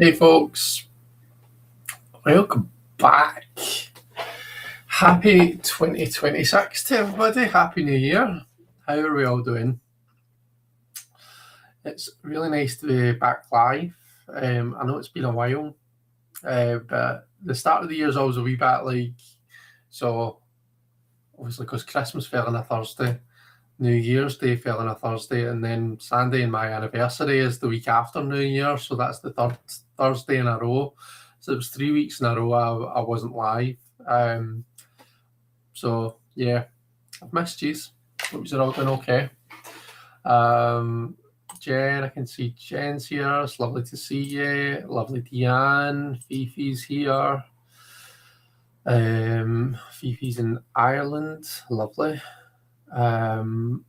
Hey folks, welcome back. Happy 2026 to everybody. Happy New Year. How are we all doing? It's really nice to be back live. I know it's been a while, but the start of the year is always a wee bit like, so obviously because Christmas fell on a Thursday, New Year's Day fell on a Thursday, and then Sunday and my anniversary is the week after New Year, so that's the third Thursday in a row. So it was 3 weeks in a row I wasn't live. So yeah, I've missed you. Hope you're all doing okay. Jen, I can see Jen's here. It's lovely to see you. Lovely Deanne. Fifi's here. Fifi's in Ireland. Lovely. Deanne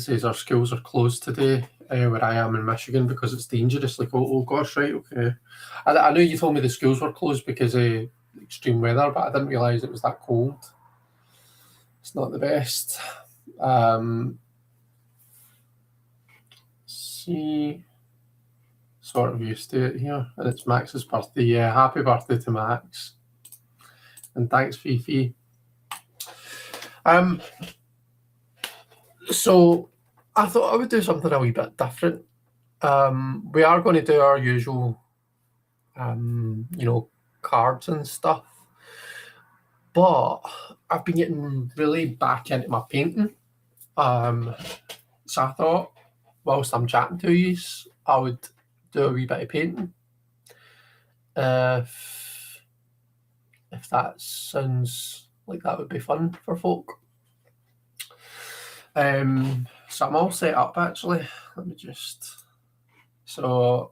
says our schools are closed today, where I am in Michigan, because it's dangerous. Like, oh gosh, right, okay. I know you told me the schools were closed because of extreme weather, but I didn't realise it was that cold. It's not the best. See, sort of used to it here, and it's Max's birthday. Yeah, happy birthday to Max, and thanks, Fifi. So I thought I would do something a wee bit different. We are going to do our usual, cards and stuff, but I've been getting really back into my painting. So I thought, whilst I'm chatting to you, I would do a wee bit of painting. If that sounds like that would be fun for folk. So I'm all set up actually. Let me just move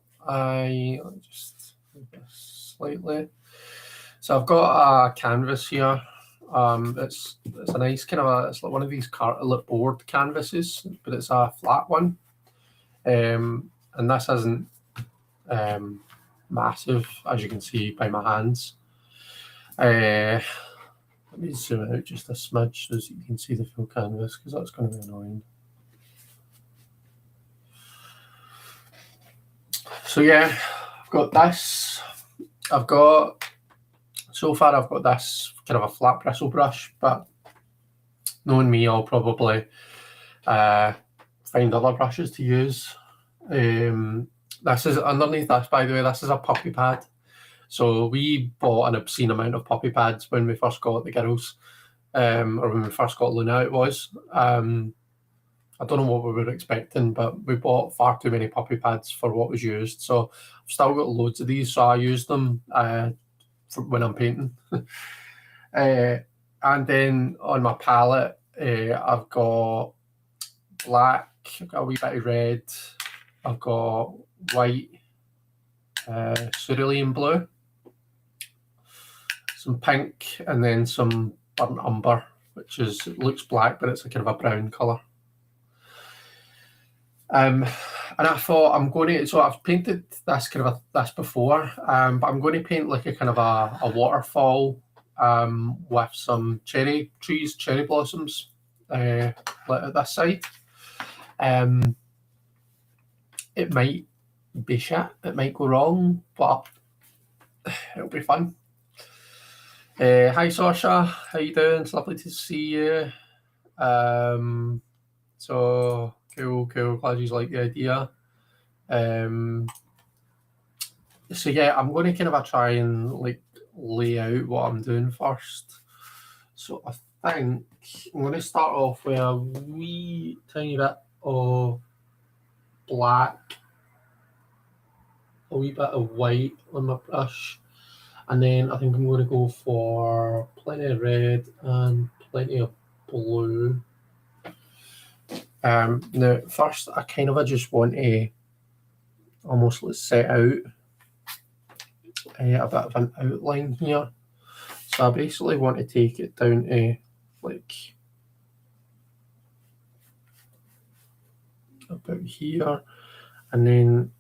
this slightly. So I've got a canvas here. It's a nice it's like one of these board canvases, but it's a flat one. And this isn't massive, as you can see by my hands. Let me zoom out just a smudge so you can see the full canvas, because that's going to be annoying. So yeah, I've got this. So far I've got this kind of a flat bristle brush, but knowing me, I'll probably find other brushes to use. This is underneath this, by the way, this is a puppy pad. So we bought an obscene amount of puppy pads when we first got the girls, or when we first got Luna, it was. I don't know what we were expecting, but we bought far too many puppy pads for what was used. So I've still got loads of these, so I use them for when I'm painting. And then on my palette, I've got black, I've got a wee bit of red, I've got white, cerulean blue, some pink, and then some burnt umber, which it looks black, but it's a kind of a brown colour. And I thought I've painted this this before, but I'm going to paint like a kind of a waterfall with some cherry blossoms like at this side. It might be shit, it might go wrong, but it'll be fun. Hi Sasha, how you doing? It's lovely to see you. So cool, glad you like the idea. So yeah, I'm going to kind of try and like lay out what I'm doing first. So I think I'm going to start off with a wee tiny bit of black, a wee bit of white on my brush, and then I think I'm going to go for plenty of red and plenty of blue. Now first I just want to almost set out a bit of an outline here. So I basically want to take it down to like about here, and then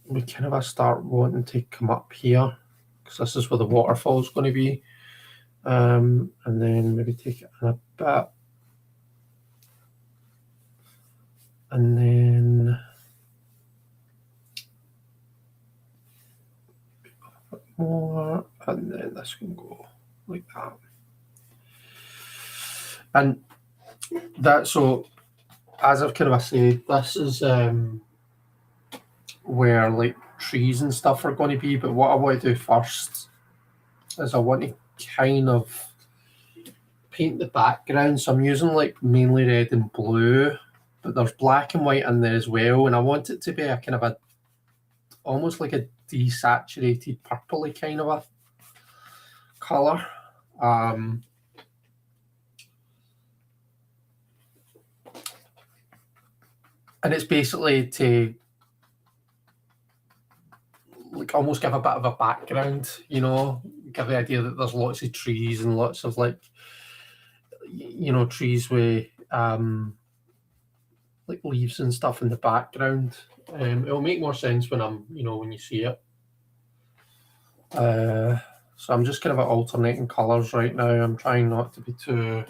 we kind of start wanting to come up here, because this is where the waterfall is going to be, and then maybe take it in a bit, and then and then this can go like that. And that, so as I've kind of said, this is where like trees and stuff are going to be, but what I want to do first is I want to kind of paint the background. So I'm using like mainly red and blue, but there's black and white in there as well, and I want it to be a kind of a almost like a desaturated purpley kind of a colour. And it's basically to like almost give a bit of a background, you know, give the idea that there's lots of trees and lots of like, you know, trees with like leaves and stuff in the background. It'll make more sense when I'm, you know, when you see it. So I'm just kind of alternating colours right now. I'm trying not to be too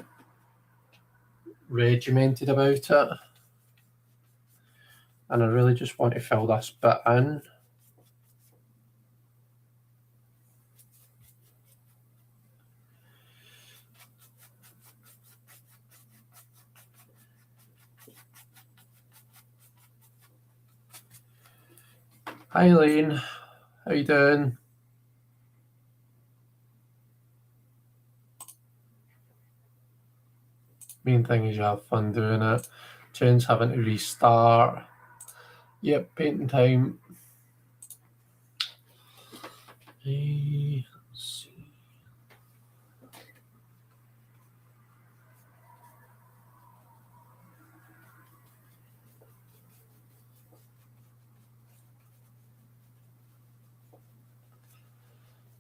regimented about it. And I really just want to fill this bit in. Hi Lane, how you doing? Main thing is you have fun doing it. Jen's having to restart. Yep, painting time. Let's see.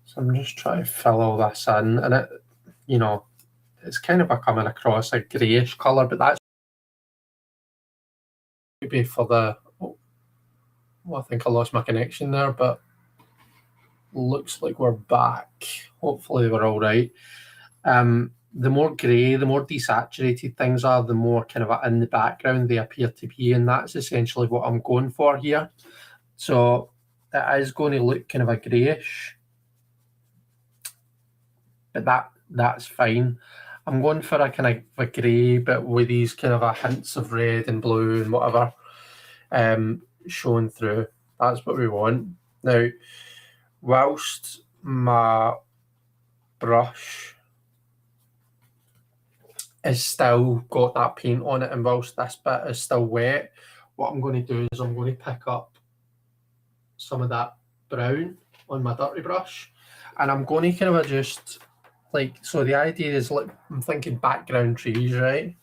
So I'm just trying to fill all this in, and it, you know, it's kind of coming across a greyish colour, but that's maybe for the, oh, well, I think I lost my connection there, but looks like we're back. Hopefully we're all right. The more grey, the more desaturated things are, the more kind of in the background they appear to be, and that's essentially what I'm going for here. So it is going to look kind of a greyish, but that's fine. I'm going for a kind of a grey, but with these kind of hints of red and blue and whatever showing through. That's what we want. Now, whilst my brush is still got that paint on it, and whilst this bit is still wet, what I'm going to do is I'm going to pick up some of that brown on my dirty brush, and I'm going to kind of adjust, like, so the idea is, like, I'm thinking background trees, right?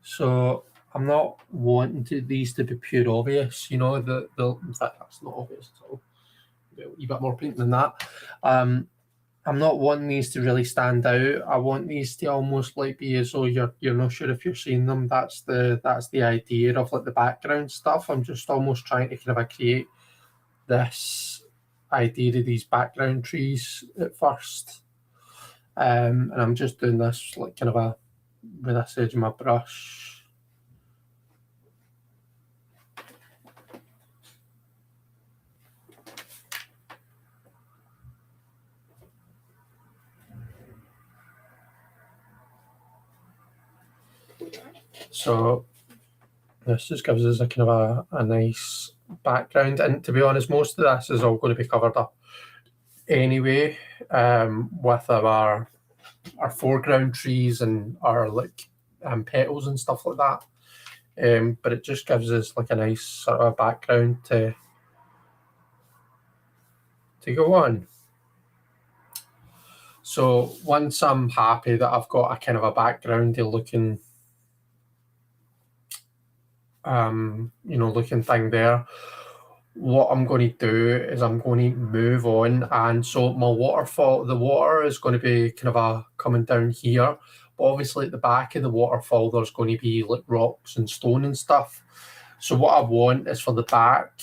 So I'm not wanting these to be pure obvious, you know, in fact, that's not obvious at all. A wee bit more paint than that. I'm not wanting these to really stand out. I want these to almost like be as though you're not sure if you're seeing them. That's the idea of like the background stuff. I'm just almost trying to kind of create this idea of these background trees at first. And I'm just doing this like kind of with this edge of my brush. So this just gives us a kind of a nice background, and to be honest, most of this is all going to be covered up anyway, with our foreground trees and our like petals and stuff like that. But it just gives us like a nice sort of background to go on. So once I'm happy that I've got a kind of a backgroundy looking looking thing there, what I'm going to do is I'm going to move on. And so my waterfall, the water is going to be kind of coming down here, but obviously at the back of the waterfall there's going to be like rocks and stone and stuff. So what I want is for the back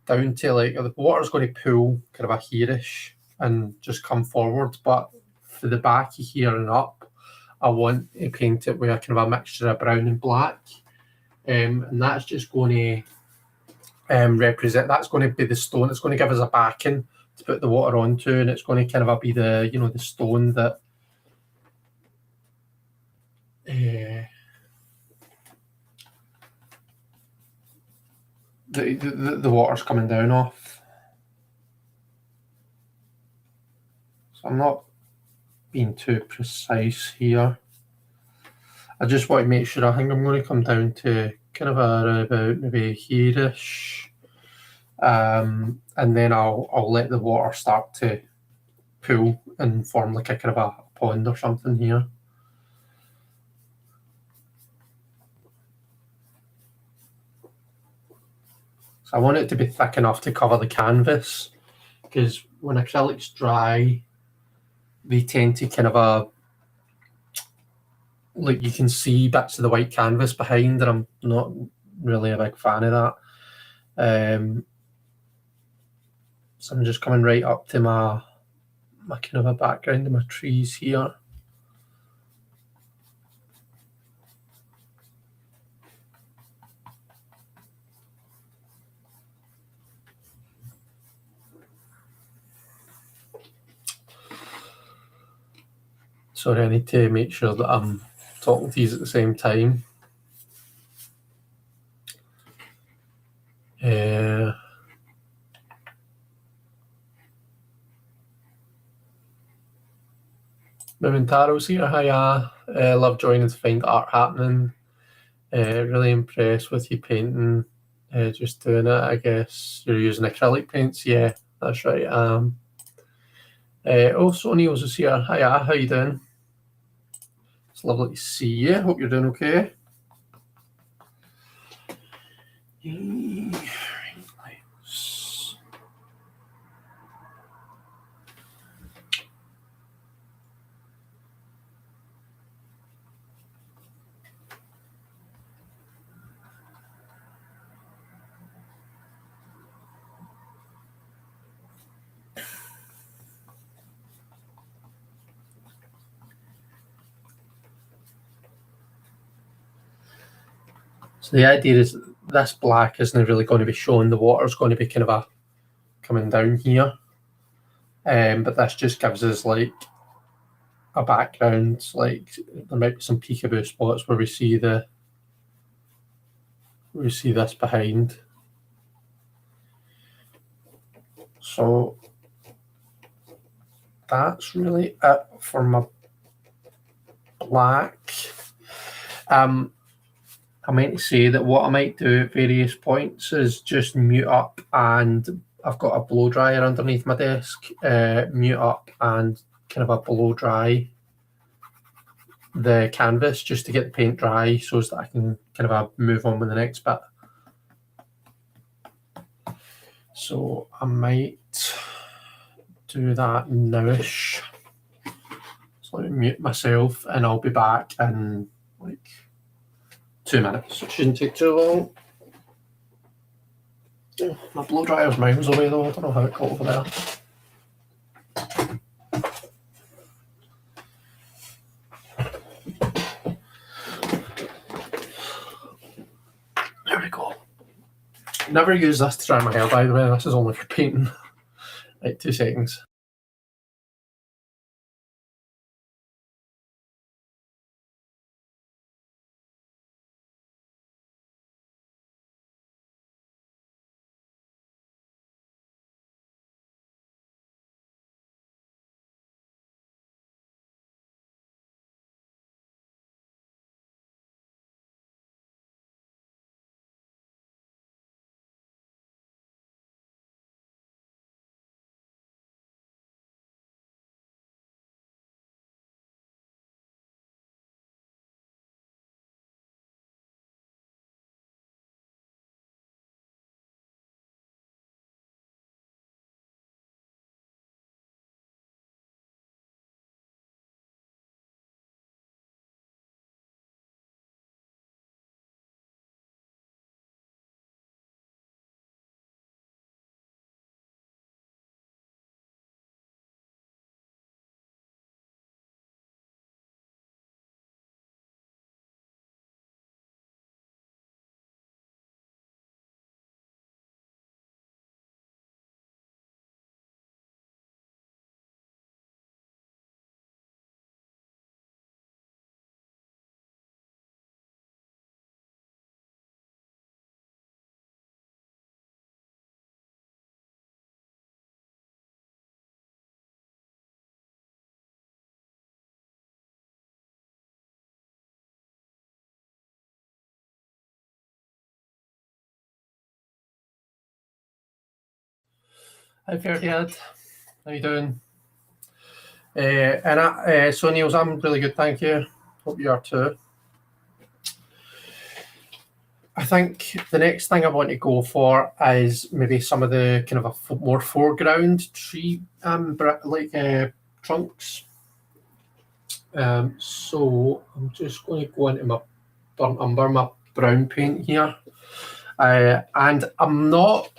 down to like the water's going to pool kind of here-ish and just come forward, but for the back here and up I want to paint it with a kind of a mixture of brown and black. And that's just going to represent, that's going to be the stone. It's going to give us a backing to put the water onto, and it's going to kind of be the, you know, the stone that the water's coming down off. So I'm not being too precise here. I just want to make sure. I think I'm going to come down to kind of about maybe here-ish, and then I'll let the water start to pool and form like a kind of a pond or something here. So I want it to be thick enough to cover the canvas, because when acrylics dry, they tend to kind of like, you can see bits of the white canvas behind, and I'm not really a big fan of that. So I'm just coming right up to my kind of a background of my trees here. Sorry, I need to make sure that I'm talking to you at the same time. Momentaro's here. Hiya. Love joining to find art happening. Really impressed with you painting. Just doing it, I guess. You're using acrylic paints? Yeah, that's right. Oh, Sony was here. Hiya, how you doing? It's lovely to see you. Hope you're doing okay. So the idea is this black isn't really going to be showing. The water's going to be kind of coming down here. But this just gives us like a background. Like, there might be some peekaboo spots where we see this behind. So that's really it for my black. I meant to say that what I might do at various points is just mute up, and I've got a blow dryer underneath my desk. Mute up and kind of a blow dry the canvas just to get the paint dry, so that I can kind of move on with the next bit. So I might do that nowish. So let me mute myself, and I'll be back in like 2 minutes. It shouldn't take too long. Oh, my blow dryer's miles away though. I don't know how it got over there. There we go. Never use this to dry my hair, by the way. This is only for painting. Right, 2 seconds. Hi Ferdinand, how you doing? So Niels, I'm really good, thank you. Hope you are too. I think the next thing I want to go for is maybe some of the kind of a more foreground tree, trunks. So I'm just going to go into my burnt umber, my brown paint here, and I'm not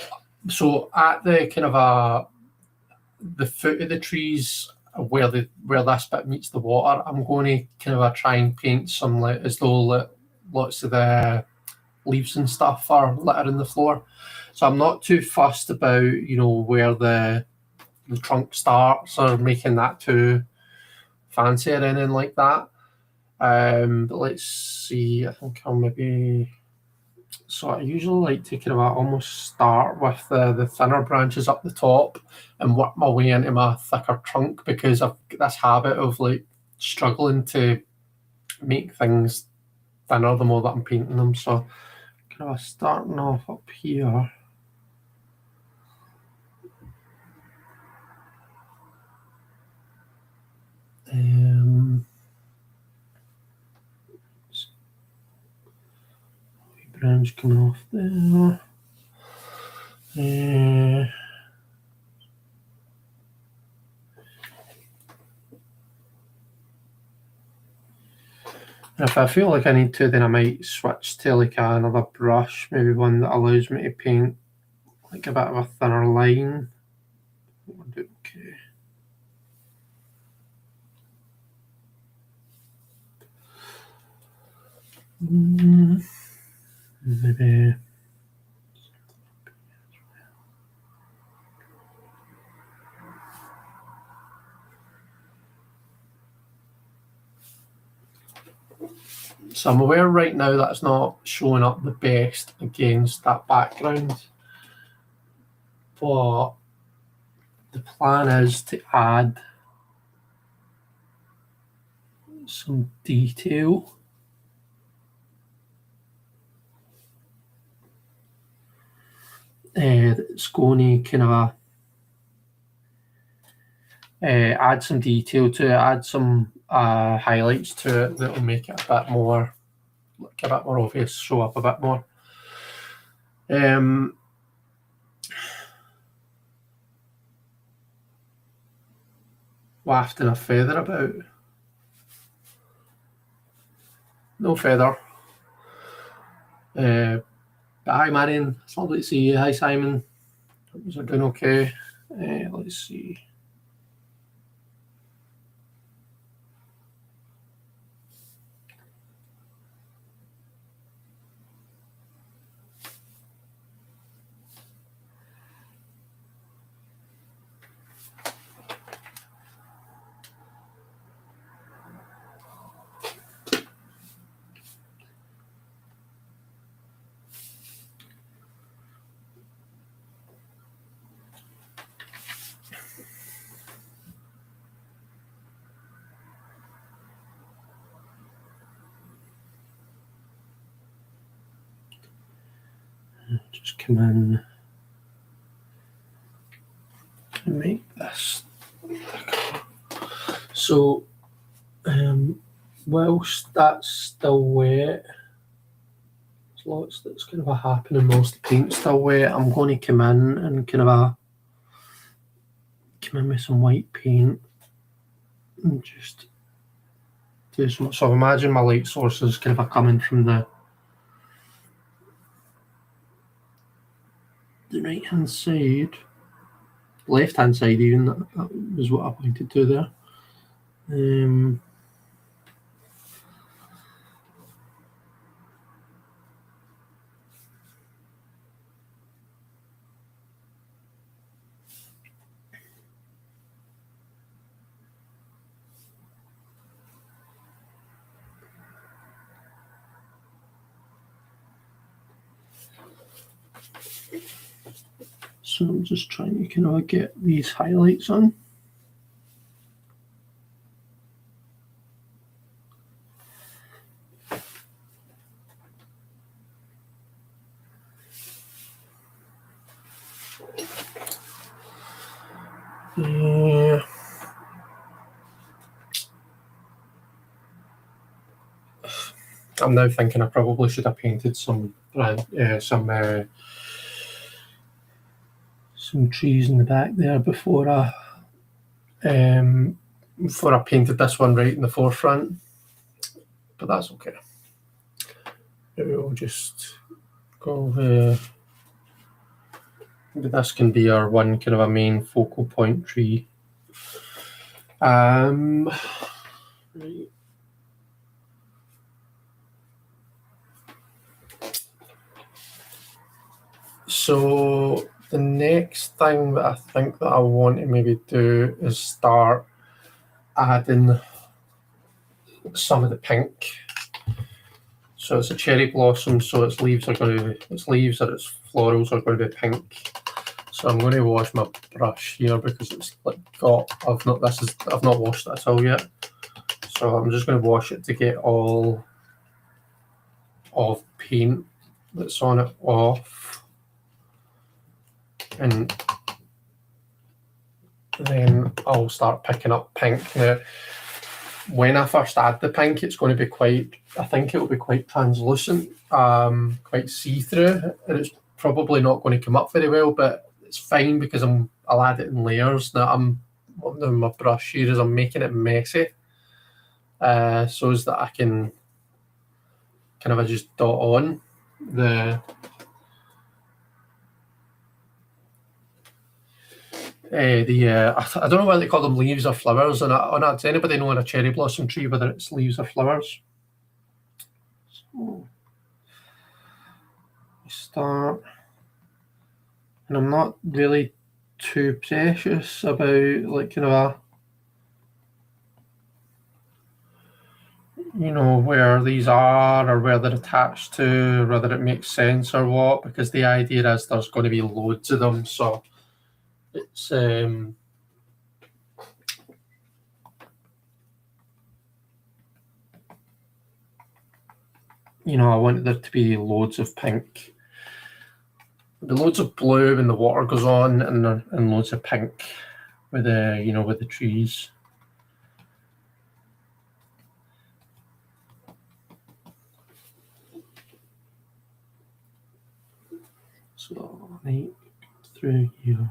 so at the kind of the foot of the trees where this bit meets the water. I'm going to kind of try and paint some like as though lots of the leaves and stuff are littering the floor. So I'm not too fussed about where the trunk starts or making that too fancy or anything like that. But let's see. I think I'll maybe. So I usually like to kind of almost start with the thinner branches up the top and work my way into my thicker trunk, because I've got this habit of like struggling to make things thinner the more that I'm painting them. So kind of starting off up here. Branch coming off there. If I feel like I need to, then I might switch to like another brush, maybe one that allows me to paint like a bit of a thinner line. Okay. Maybe. So I'm aware right now that's not showing up the best against that background, but the plan is to add some detail. It's going to kind of add some detail to it, add some highlights to it that will make it a bit more obvious, show up a bit more. Wafting a feather about. No feather. But hi Marion, it's lovely to see you. Hi Simon. Hope you're doing okay. Let's see. Just come in and make this thicker. So whilst that's still wet, there's lots that's kind of happening whilst the paint's still wet. I'm going to come in and kind of come in with some white paint and just do some. So imagine my light source is kind of coming from the right hand side, left hand side even. That was what I pointed to there. So I'm just trying to kind of get these highlights on. Yeah. I'm now thinking I probably should have painted some trees in the back there before I painted this one right in the forefront, but that's okay. Maybe we'll just go. Maybe this can be our one kind of a main focal point tree. Right. So the next thing that I think that I want to maybe do is start adding some of the pink. So it's a cherry blossom, so its leaves or its florals are going to be pink. So I'm going to wash my brush here because it's like I've not washed it at all yet. So I'm just going to wash it to get all of paint that's on it off, and then I'll start picking up pink. Now, when I first add the pink, it's going to be I think it will be quite translucent, quite see-through, and it's probably not going to come up very well, but it's fine because I'll add it in layers. Now what I'm doing with my brush here is I'm making it messy, so as that I can kind of just dot on the I don't know whether they call them leaves or flowers on that. Does anybody know on a cherry blossom tree whether it's leaves or flowers? So I start, and I'm not really too precious about like kind of where these are or where they're attached to, or whether it makes sense or what, because the idea is there's going to be loads of them, so it's I want there to be loads of pink. There'll be loads of blue when the water goes on, and loads of pink with the trees. So right through here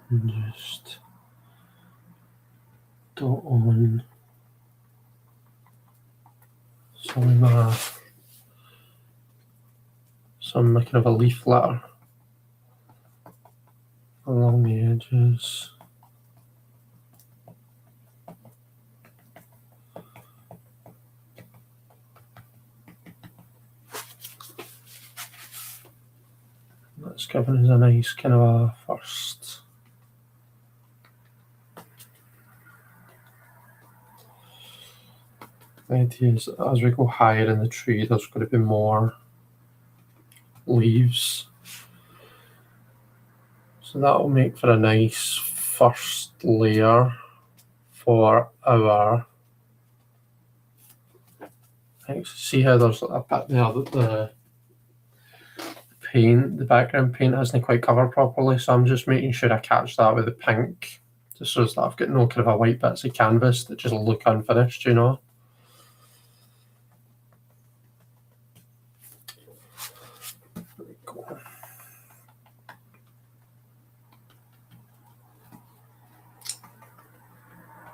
and just dot on some kind of a leaf litter along the edges. That's giving us a nice kind of a first. The idea is as we go higher in the tree, there's going to be more leaves. So that will make for a nice first layer for our. See how there's a bit there that the background paint hasn't quite covered properly, so I'm just making sure I catch that with the pink, just so that I've got no kind of a white bits of canvas that just look unfinished, There we go.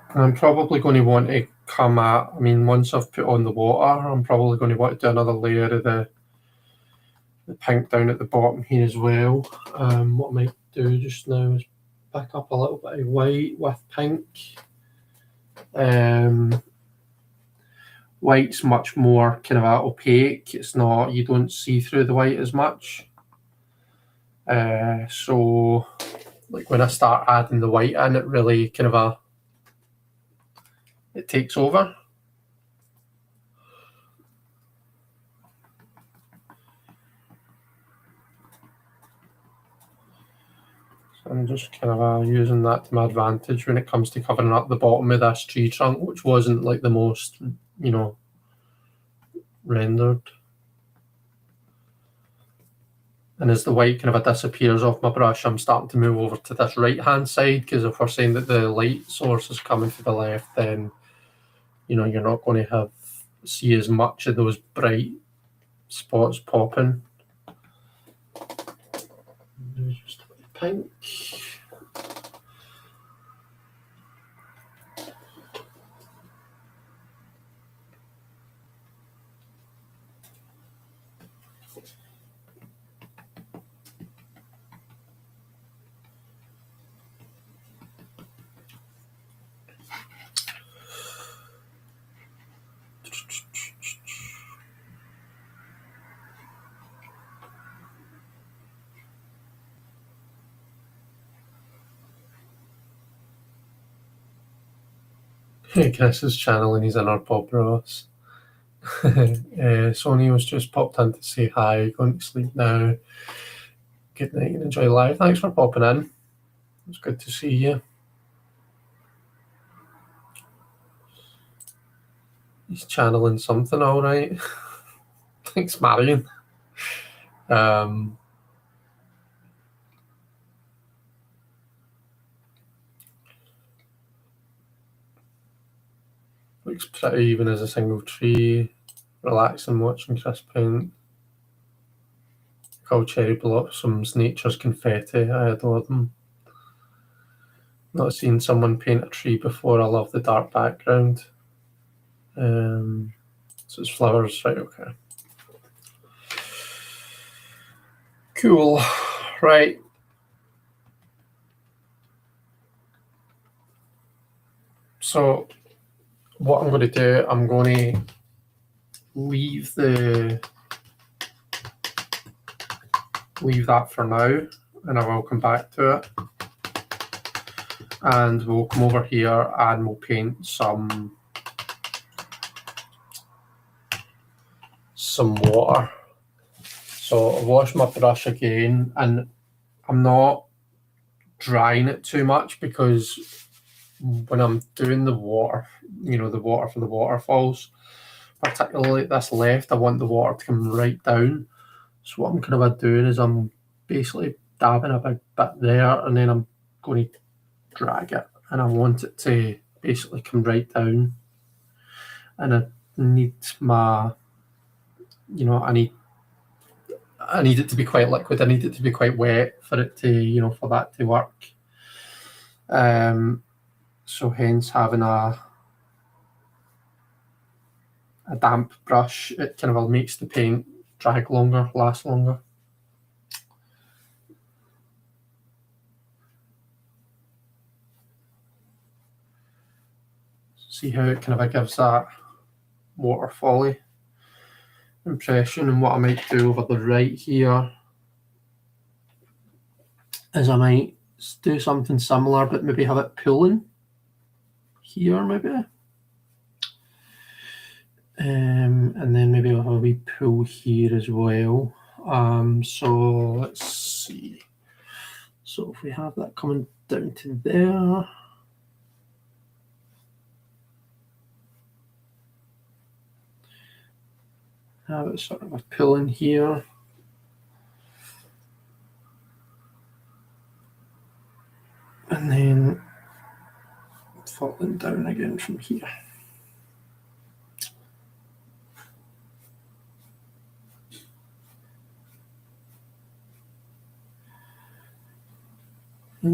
And I'm probably going to want to once I've put on the water, I'm probably going to want to do another layer of the pink down at the bottom here as well. What I might do just now is pick up a little bit of white with pink. White's much more kind of opaque. It's not, you don't see through the white as much. So like when I start adding the white in, it really kind of it takes over. So I'm just kind of using that to my advantage when it comes to covering up the bottom of this tree trunk, which wasn't like the most, rendered. And as the white kind of disappears off my brush, I'm starting to move over to this right-hand side, because if we're saying that the light source is coming to the left, then, you know, you're not going to see as much of those bright spots popping. Just a bit of pink. Chris is channeling his inner Bob Ross. Sony was just popped in to say hi, going to sleep now. Good night and enjoy live. Thanks for popping in. It's good to see you. He's channeling something, all right. Thanks, Marion. Looks pretty even as a single tree. Relaxing watching Chris paint. Called cherry blossoms, nature's confetti. I adore them. Not seen someone paint a tree before. I love the dark background. So it's flowers, right? Okay. Cool. Right. So what I'm going to do, I'm going to leave that for now, and I will come back to it. And we'll come over here and we'll paint some water. So I'll wash my brush again, and I'm not drying it too much, because when I'm doing the water, you know, the water for the waterfalls, particularly this left, I want the water to come right down. So what I'm kind of doing is I'm basically dabbing a big bit there, and then I'm going to drag it, and I want it to basically come right down. And I need my, you know, I need it to be quite liquid. I need it to be quite wet for it to, you know, for that to work. So hence having a damp brush, it kind of makes the paint drag longer, last longer. See how it kind of gives that waterfally impression. And what I might do over the right here is I might do something similar, but maybe have it pulling here, maybe. And then maybe I'll have a wee pull here as well. So let's see. So if we have that coming down to there, have it sort of a pull in here. And then falling down again from here. So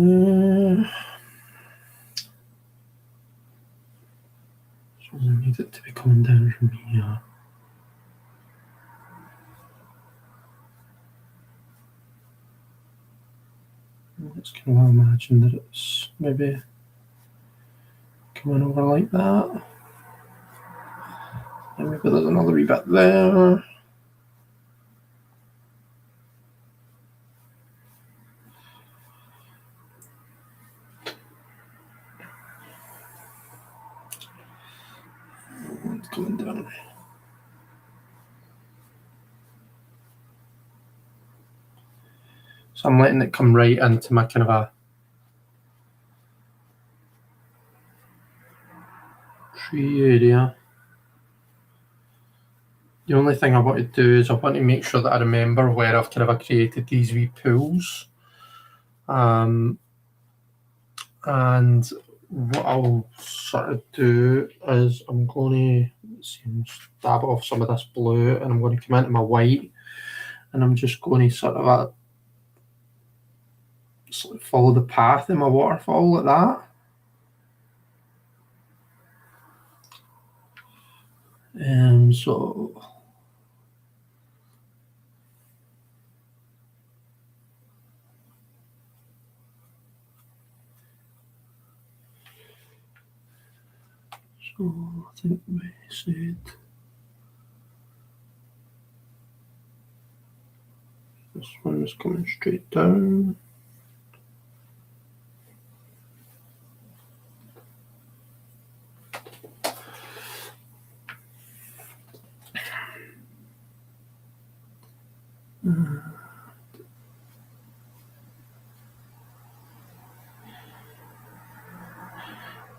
I need it to be coming down from here. Let's kind of imagine that it's maybe coming over like that. And maybe there's another wee bit there. It's coming down. So I'm letting it come right into my kind of a tree area. the only thing I want to do is I want to make sure that I remember where I've kind of created these wee pools. And what I'll sort of do is I'm going to dab off some of this blue, and I'm going to come into my white, and I'm just going to sort of follow the path in my waterfall like that. So I think we said this one is coming straight down.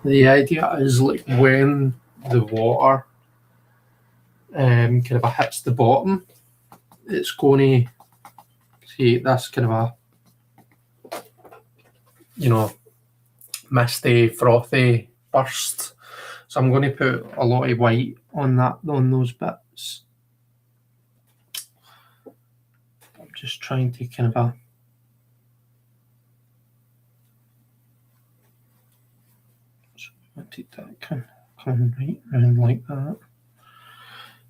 The idea is like when the water kind of hits the bottom, it's going to create this kind of a, misty, frothy burst. So I'm going to put a lot of white on those bits. I'm just trying to kind of I take that coming right around like that.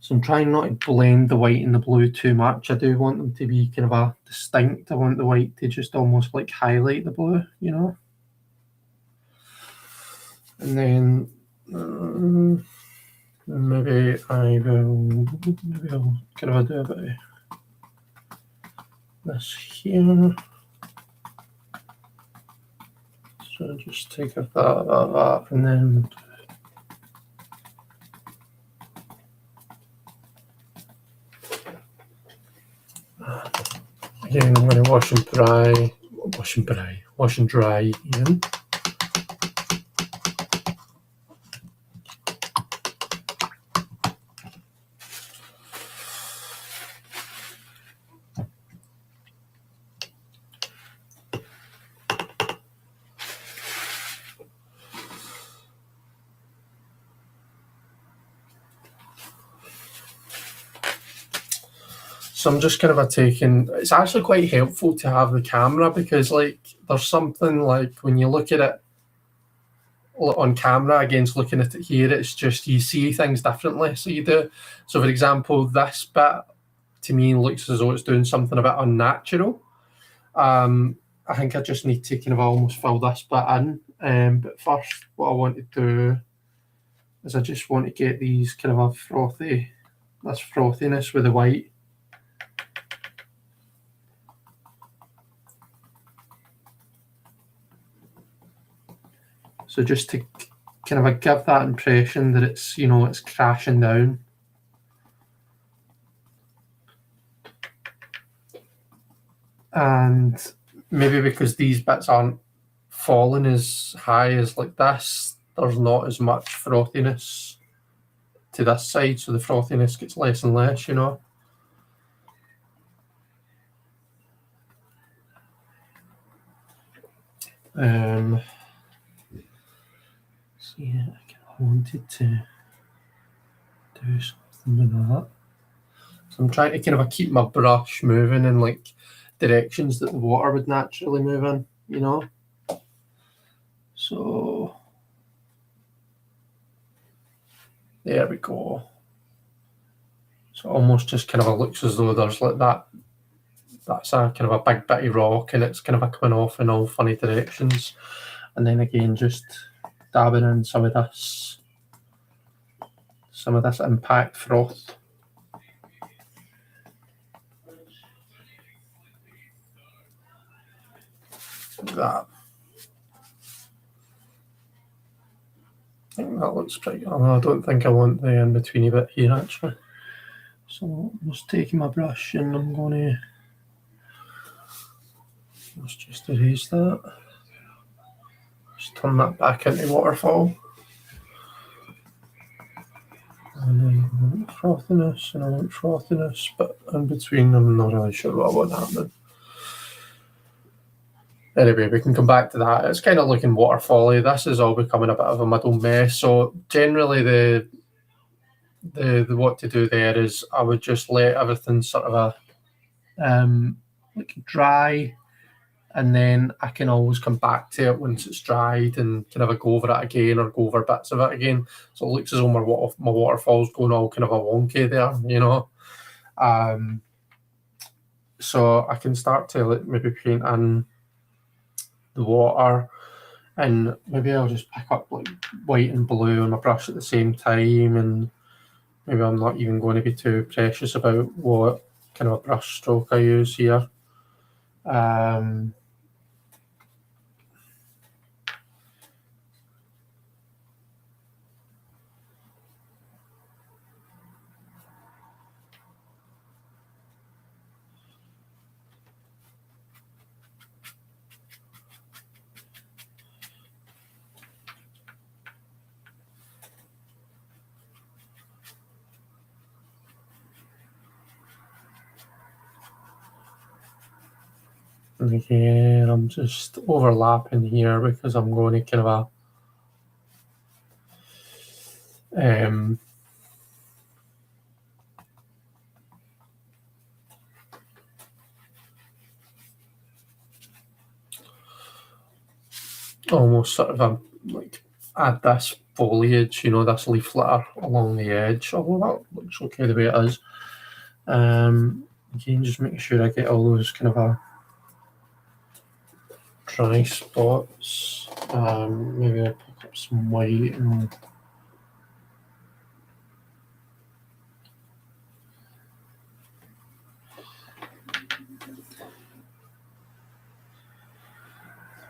So I'm trying not to blend the white and the blue too much. I do want them to be kind of distinct. I want the white to just almost like highlight the blue, And then maybe I'll kind of do a bit of this here. So just take that, and then again I'm going to wash and dry again. So I'm just kind of taking, it's actually quite helpful to have the camera, because like there's something like when you look at it on camera against looking at it here, it's just you see things differently. So you do. So for example, this bit to me looks as though it's doing something a bit unnatural. I think I just need to kind of almost fill this bit in. But first, what I want to do is I just want to get these kind of this frothiness with the white. So just to kind of give that impression that it's, it's crashing down. And maybe because these bits aren't falling as high as like this, there's not as much frothiness to this side, so the frothiness gets less and less, See, I wanted to do something with that. So I'm trying to kind of keep my brush moving in like directions that the water would naturally move in, So there we go. So almost just kind of looks as though there's like that's a kind of a big bitty rock, and it's kind of coming off in all funny directions. And then again, just dabbing in some of this impact froth. Like that. I think that looks pretty good. I don't think I want the in-betweeny bit here actually. So I'm just taking my brush and I'm going to let's just erase that. Just turn that back into waterfall. And then frothiness and I want frothiness, but in between I'm not really sure what I want happening. Anyway, we can come back to that. It's kind of looking waterfally. This is all becoming a bit of a middle mess. So generally the what to do there is I would just let everything sort of like dry, and then I can always come back to it once it's dried and kind of go over it again or go over bits of it again. So it looks as though my waterfall's going all kind of a wonky there, you know. So I can start to like maybe paint in the water, and maybe I'll just pick up like white and blue on my brush at the same time, and maybe I'm not even going to be too precious about what kind of a brush stroke I use here. And again, I'm just overlapping here because I'm going to kind of almost sort of like add this foliage, you know, this leaf litter along the edge, although that looks okay the way it is. Again, just making sure I get all those kind of dry spots. Maybe I'll pick up some white and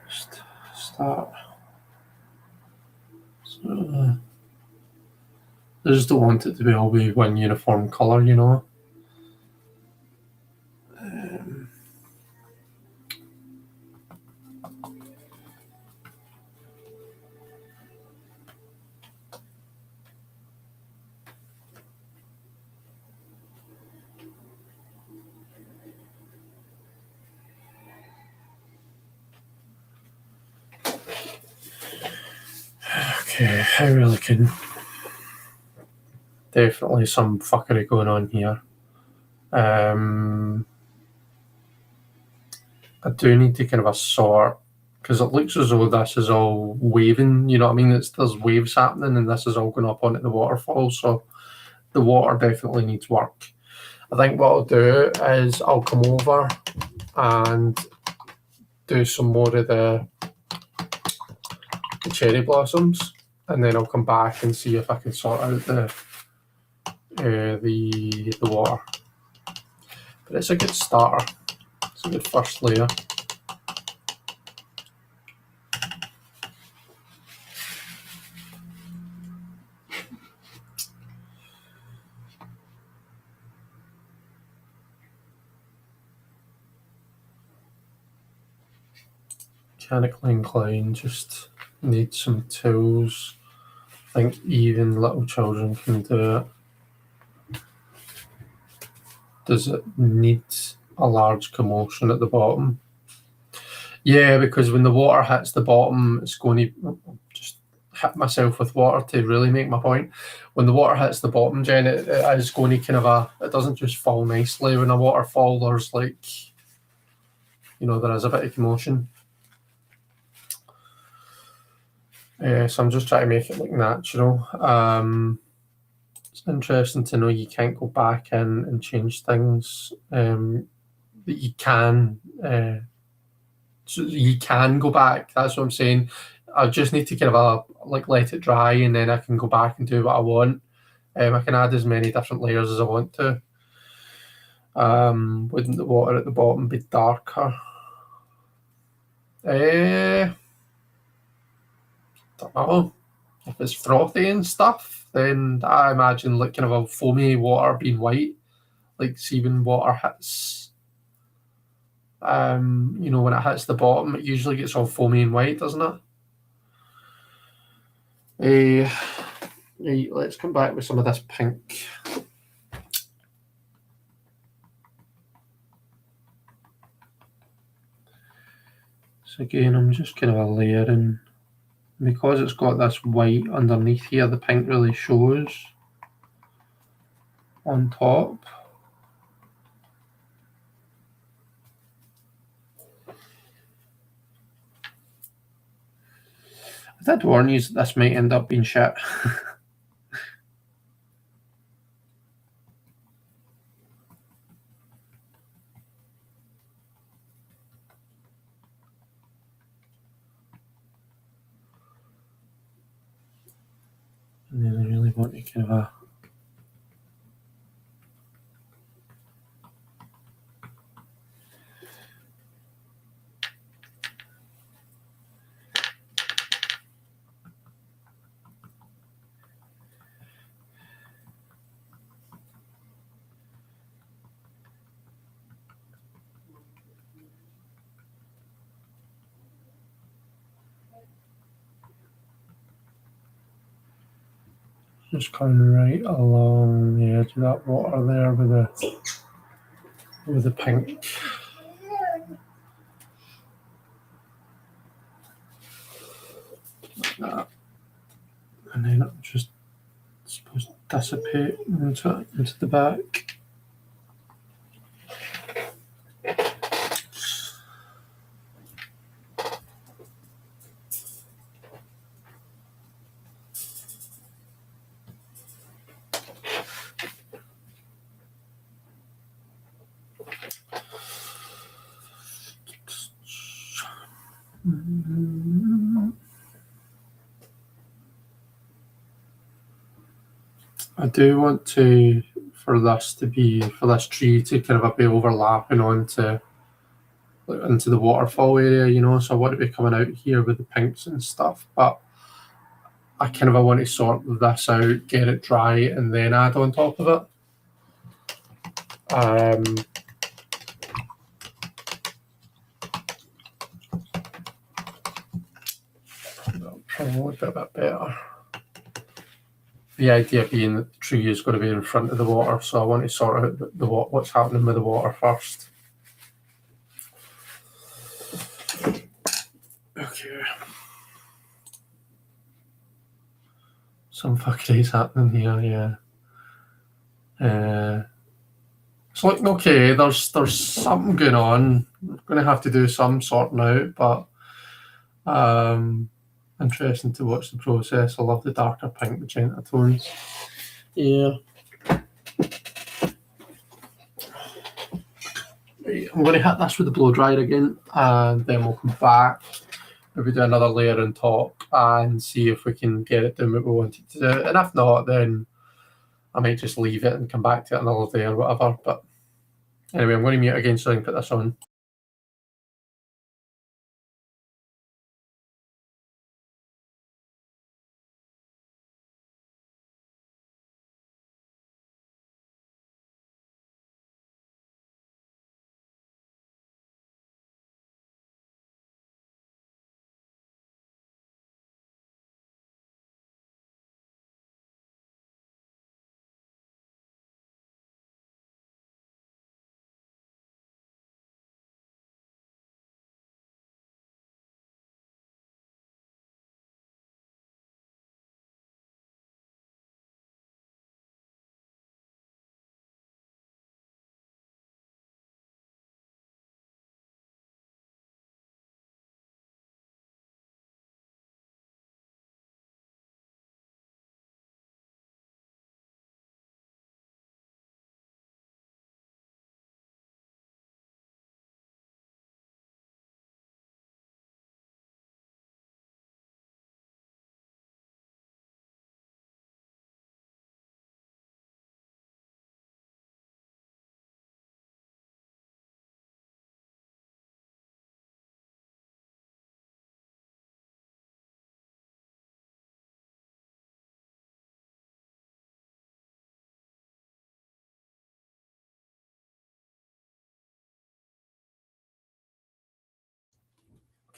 just start. So, I just don't want it to be all be one uniform colour, you know. Okay, I really can. Definitely some fuckery going on here. I do need to kind of sort, because it looks as though this is all waving, you know what I mean? There's waves happening and this is all going up onto the waterfall, so the water definitely needs work. I think what I'll do is I'll come over and do some more of the cherry blossoms, and then I'll come back and see if I can sort out the water. But it's a good starter. It's a good first layer. Mechanically inclined, just need some tools. I think even little children can do it. Does it need a large commotion at the bottom? Yeah, because when the water hits the bottom, it's going to just hit myself with water to really make my point. When the water hits the bottom, Jen, it is going to kind of it doesn't just fall nicely. When a waterfall, there's like, you know, there is a bit of commotion. So I'm just trying to make it look natural. It's interesting to know you can't go back in and change things. That you can. So you can go back. That's what I'm saying. I just need to kind of like let it dry, and then I can go back and do what I want. I can add as many different layers as I want to. Wouldn't the water at the bottom be darker? Don't know. If it's frothy and stuff, then I imagine like kind of a foamy water being white. Like see when water hits, you know, when it hits the bottom, it usually gets all foamy and white, doesn't it? Right, let's come back with some of this pink. So again, I'm just kind of a layering. Because it's got this white underneath here, the pink really shows on top. I did warn you that this might end up being shit. And then I really want to kind of just coming right along the edge of that water there with the pink. Like that. And then it'll just, I suppose, dissipate into the back. I do want to, for this tree to kind of be overlapping into the waterfall area, you know, so I want to be coming out here with the pinks and stuff, but I kind of want to sort this out, get it dry, and then add on top of it. Probably a bit better. The idea being that the tree is going to be in front of the water, so I want to sort out what's happening with the water first. Okay. Some fuckery's happening here, yeah. It's looking okay. There's something going on. I'm going to have to do some sorting out, but interesting to watch the process. I love the darker pink magenta tones. Yeah. Right, I'm going to hit this with the blow dryer again, and then we'll come back, maybe do another layer on top, and see if we can get it doing what we want it to do. And if not, then I might just leave it and come back to it another day or whatever. But anyway, I'm going to mute again so I can put this on.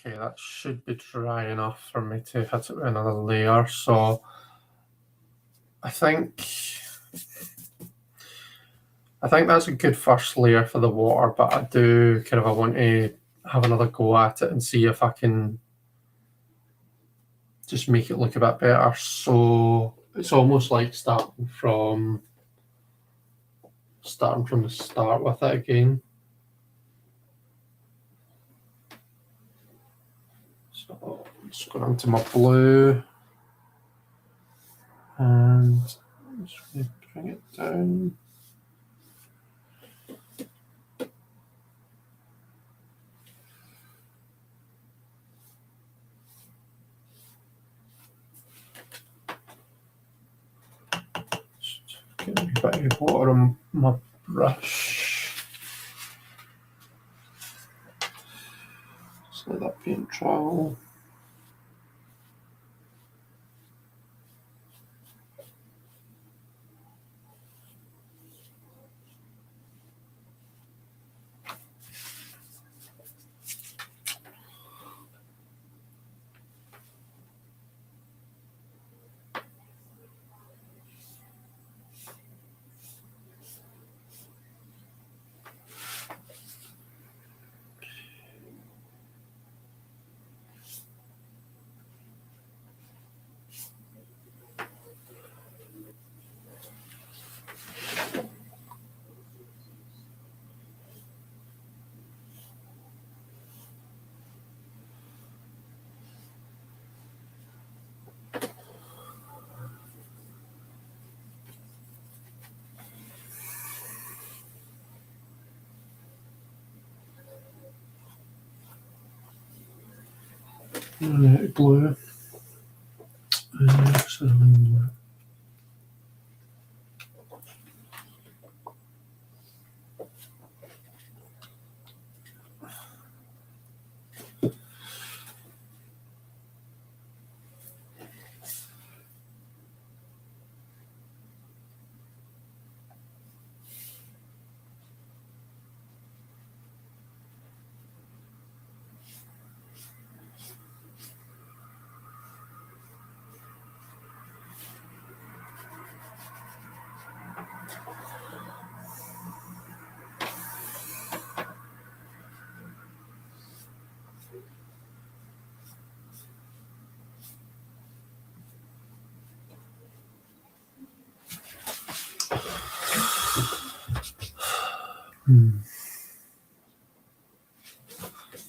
Okay, that should be dry enough for me to hit it with another layer. So I think that's a good first layer for the water, but I want to have another go at it and see if I can just make it look a bit better. So it's almost like starting from the start with it again. So I'm just going into my blue and I'm just going to bring it down. Just get a bit of water on my brush. Just let that paint travel. Blue. Blue.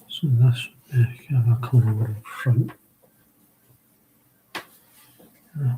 So this would be kind of a colour in front. Yes.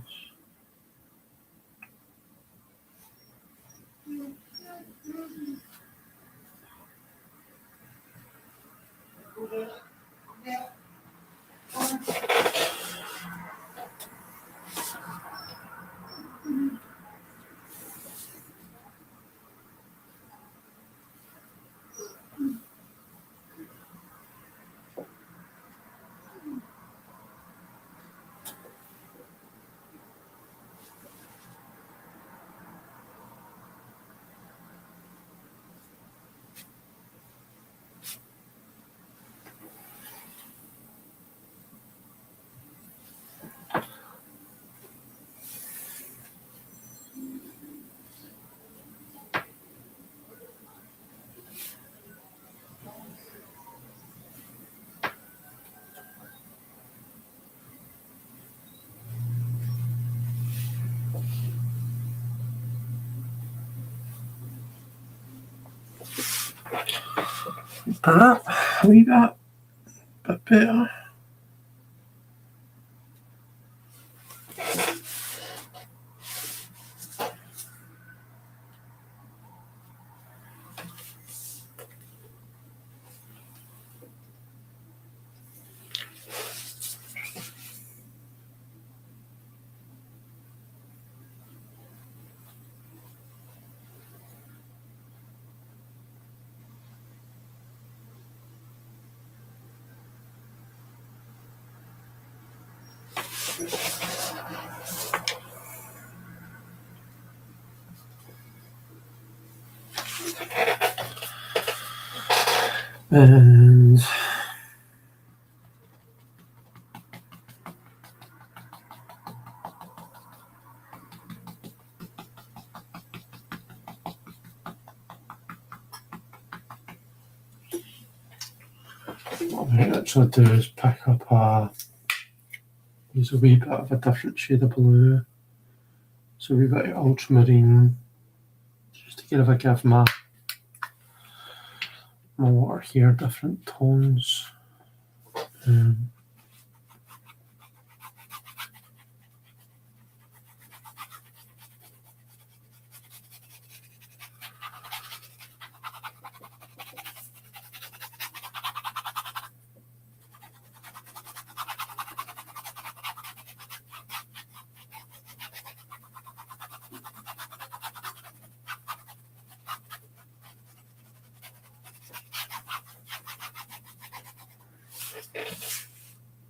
That a wee bit better. And what I might actually do is pick up use a wee bit of a different shade of blue. So a wee bit of ultramarine, just to give my water here different tones.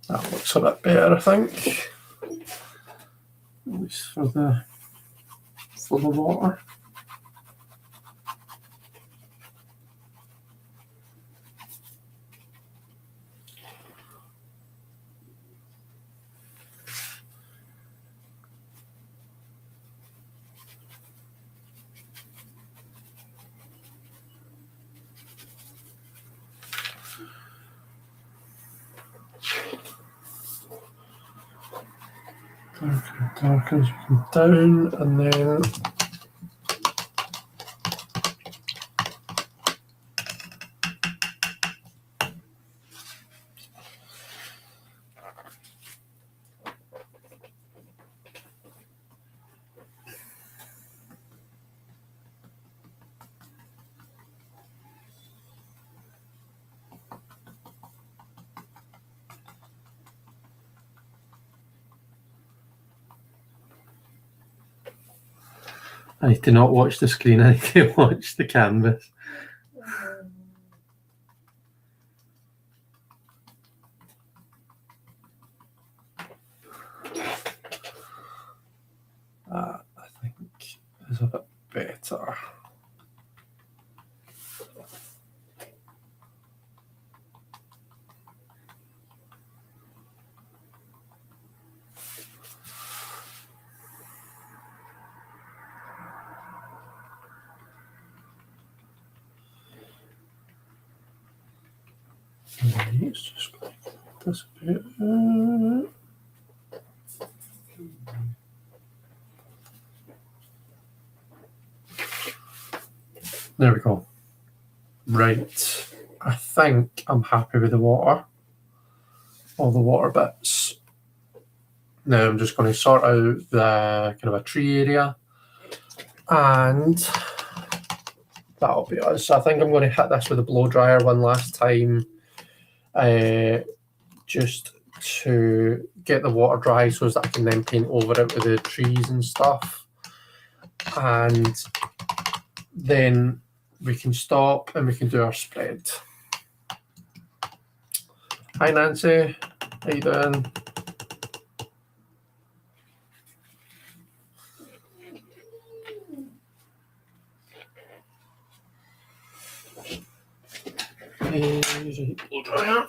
That looks a bit better, I think. At least for the water. Darker as we come down, and then I need to not watch the screen, I need to watch the canvas. That, I think, is a bit better. It's just like this bit. There we go. Right. I think I'm happy with the water. All the water bits. Now I'm just going to sort out the kind of a tree area. And that'll be us. So I think I'm going to hit this with a blow dryer one last time. Just to get the water dry so that I can then paint over it with the trees and stuff. And then we can stop and we can do our spread. Hi Nancy, how you doing? Blow dryer.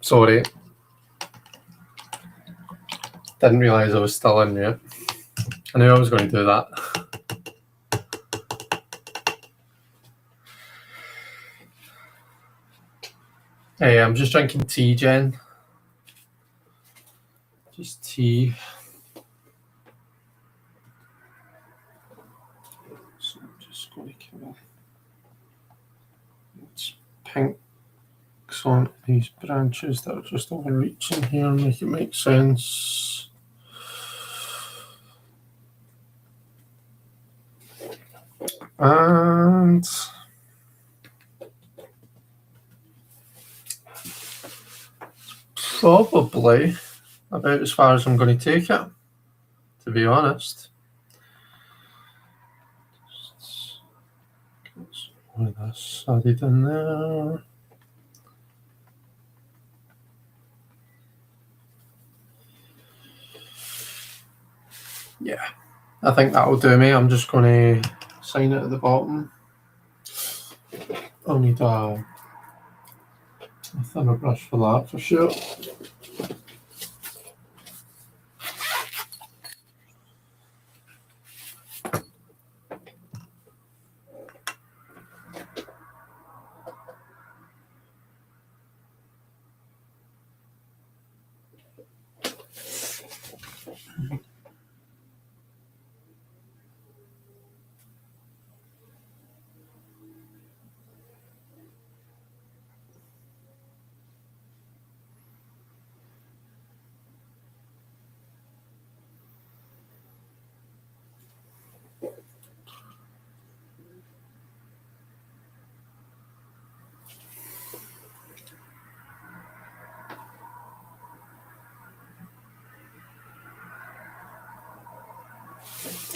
Sorry. Didn't realise I was still in mute. I knew I was going to do that. Hey, I'm just drinking tea, Jen. Just tea. So I'm just going to kind of... It's pink. On these branches that are just overreaching here, make it make sense. And probably about as far as I'm going to take it, to be honest. Just get some of this added in there. Yeah, I think that'll do me. I'm just going to sign it at the bottom. I'll need a thinner brush for that for sure.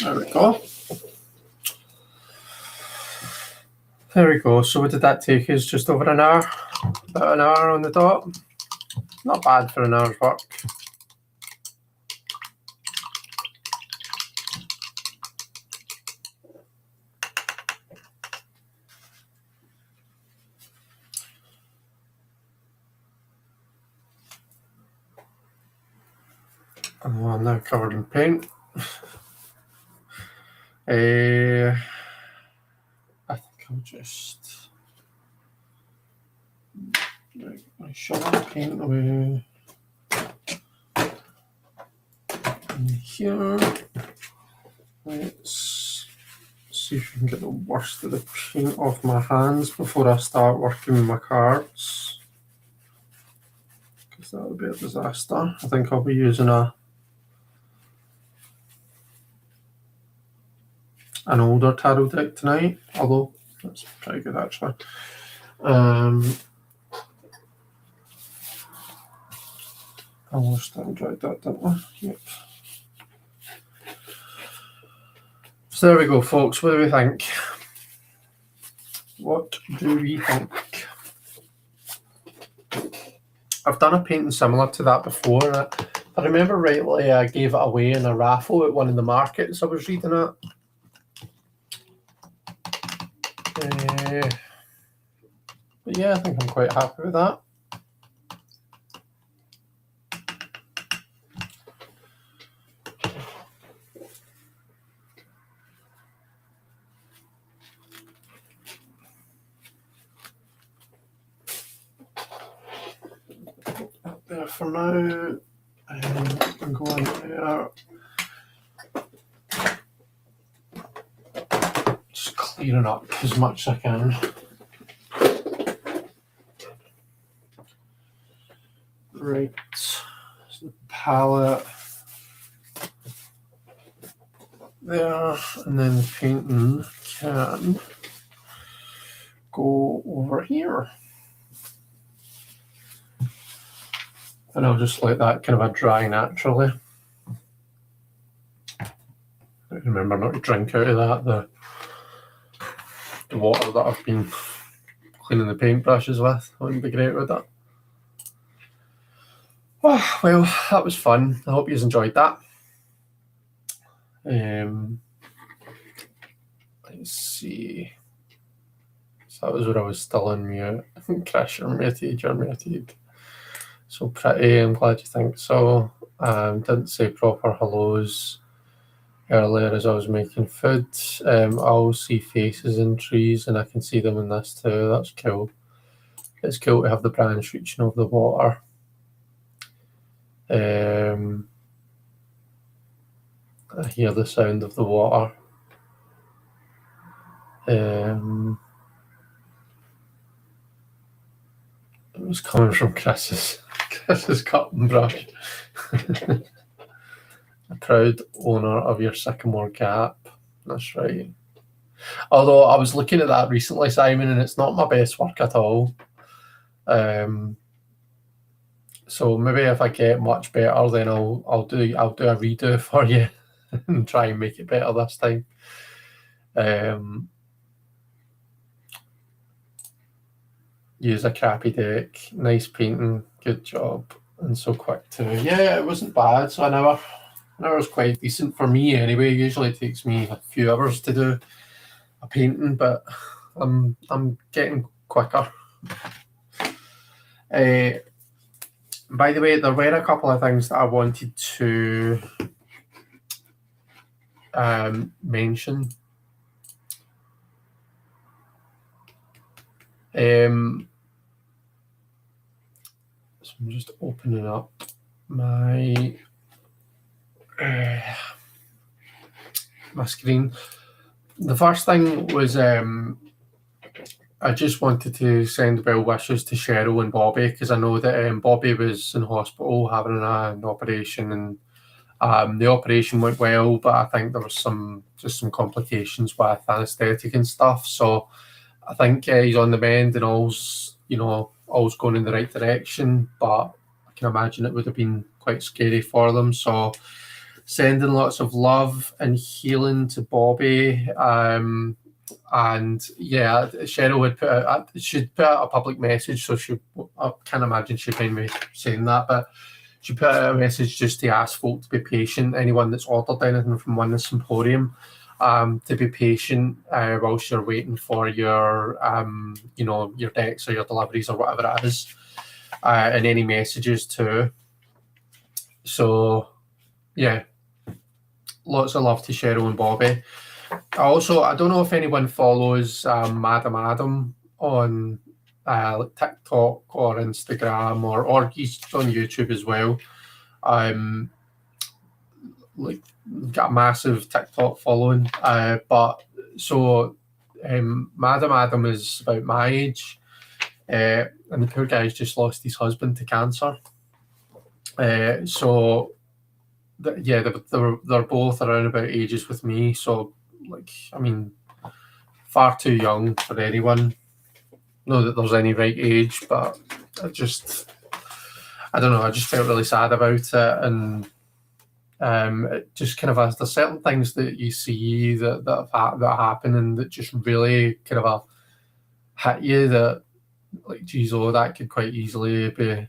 There we go. There we go. So what did that take us? Just over an hour? About an hour on the dot. Not bad for an hour's work. Oh, I'm now covered in paint. I think I'll just my shovel paint away in here. Let's see if we can get the worst of the paint off my hands before I start working with my cards, because that would be a disaster. I think I'll be using an older tarot deck tonight, although that's pretty good actually. I almost enjoyed that, didn't I? Yep. So there we go, folks. What do we think? What do we think? I've done a painting similar to that before. If I remember rightly, I gave it away in a raffle at one of the markets I was reading at. But yeah, I think I'm quite happy with that. Up there for now. I can go in there. Just clearing up as much as I can. Right, so the palette there, and then the painting can go over here. And I'll just let that kind of dry naturally. Remember not to drink out of that, the water that I've been cleaning the paintbrushes with. Wouldn't be great with that. Oh, well, that was fun. I hope you enjoyed that. Let's see. So that was when I was still in mute. Crash, you're muted. So pretty, I'm glad you think so. Didn't say proper hellos earlier as I was making food. I'll see faces in trees and I can see them in this too. That's cool. It's cool to have the branch reaching over the water. I hear the sound of the water. It was coming from Chris's cutting brush. A proud owner of your sycamore cap. That's right. Although I was looking at that recently, Simon, and it's not my best work at all. So maybe if I get much better, then I'll do a redo for you and try and make it better this time. Use a crappy deck. Nice painting. Good job. And so quick too. Yeah, it wasn't bad. So an hour was quite decent for me anyway. Usually it takes me a few hours to do a painting, but I'm getting quicker. By the way, there were a couple of things that I wanted to mention. So I'm just opening up my my screen. The first thing was I just wanted to send well wishes to Cheryl and Bobby, because I know that Bobby was in hospital having an operation, and the operation went well, but I think there was some complications with anaesthetic and stuff. So I think he's on the mend and all's going in the right direction, but I can imagine it would have been quite scary for them. So sending lots of love and healing to Bobby. And yeah, Cheryl she'd put out a public message, so I can't imagine she'd mind me saying that, but she put out a message just to ask folk to be patient. Anyone that's ordered anything from Oneness Emporium, to be patient whilst you're waiting for your your decks or your deliveries or whatever it is, and any messages too. So yeah, lots of love to Cheryl and Bobby. I don't know if anyone follows Madam Adam on TikTok or Instagram, or he's on YouTube as well. Like, got a massive TikTok following, but so Madam Adam is about my age, and the poor guy's just lost his husband to cancer. So yeah, they're both around about ages with me. So far too young for anyone. Not that there's any right age, but I don't know. I just felt really sad about it, and it just kind of has there's certain things that you see that happen and that just really kind of hit you, that like, geez, that could quite easily be,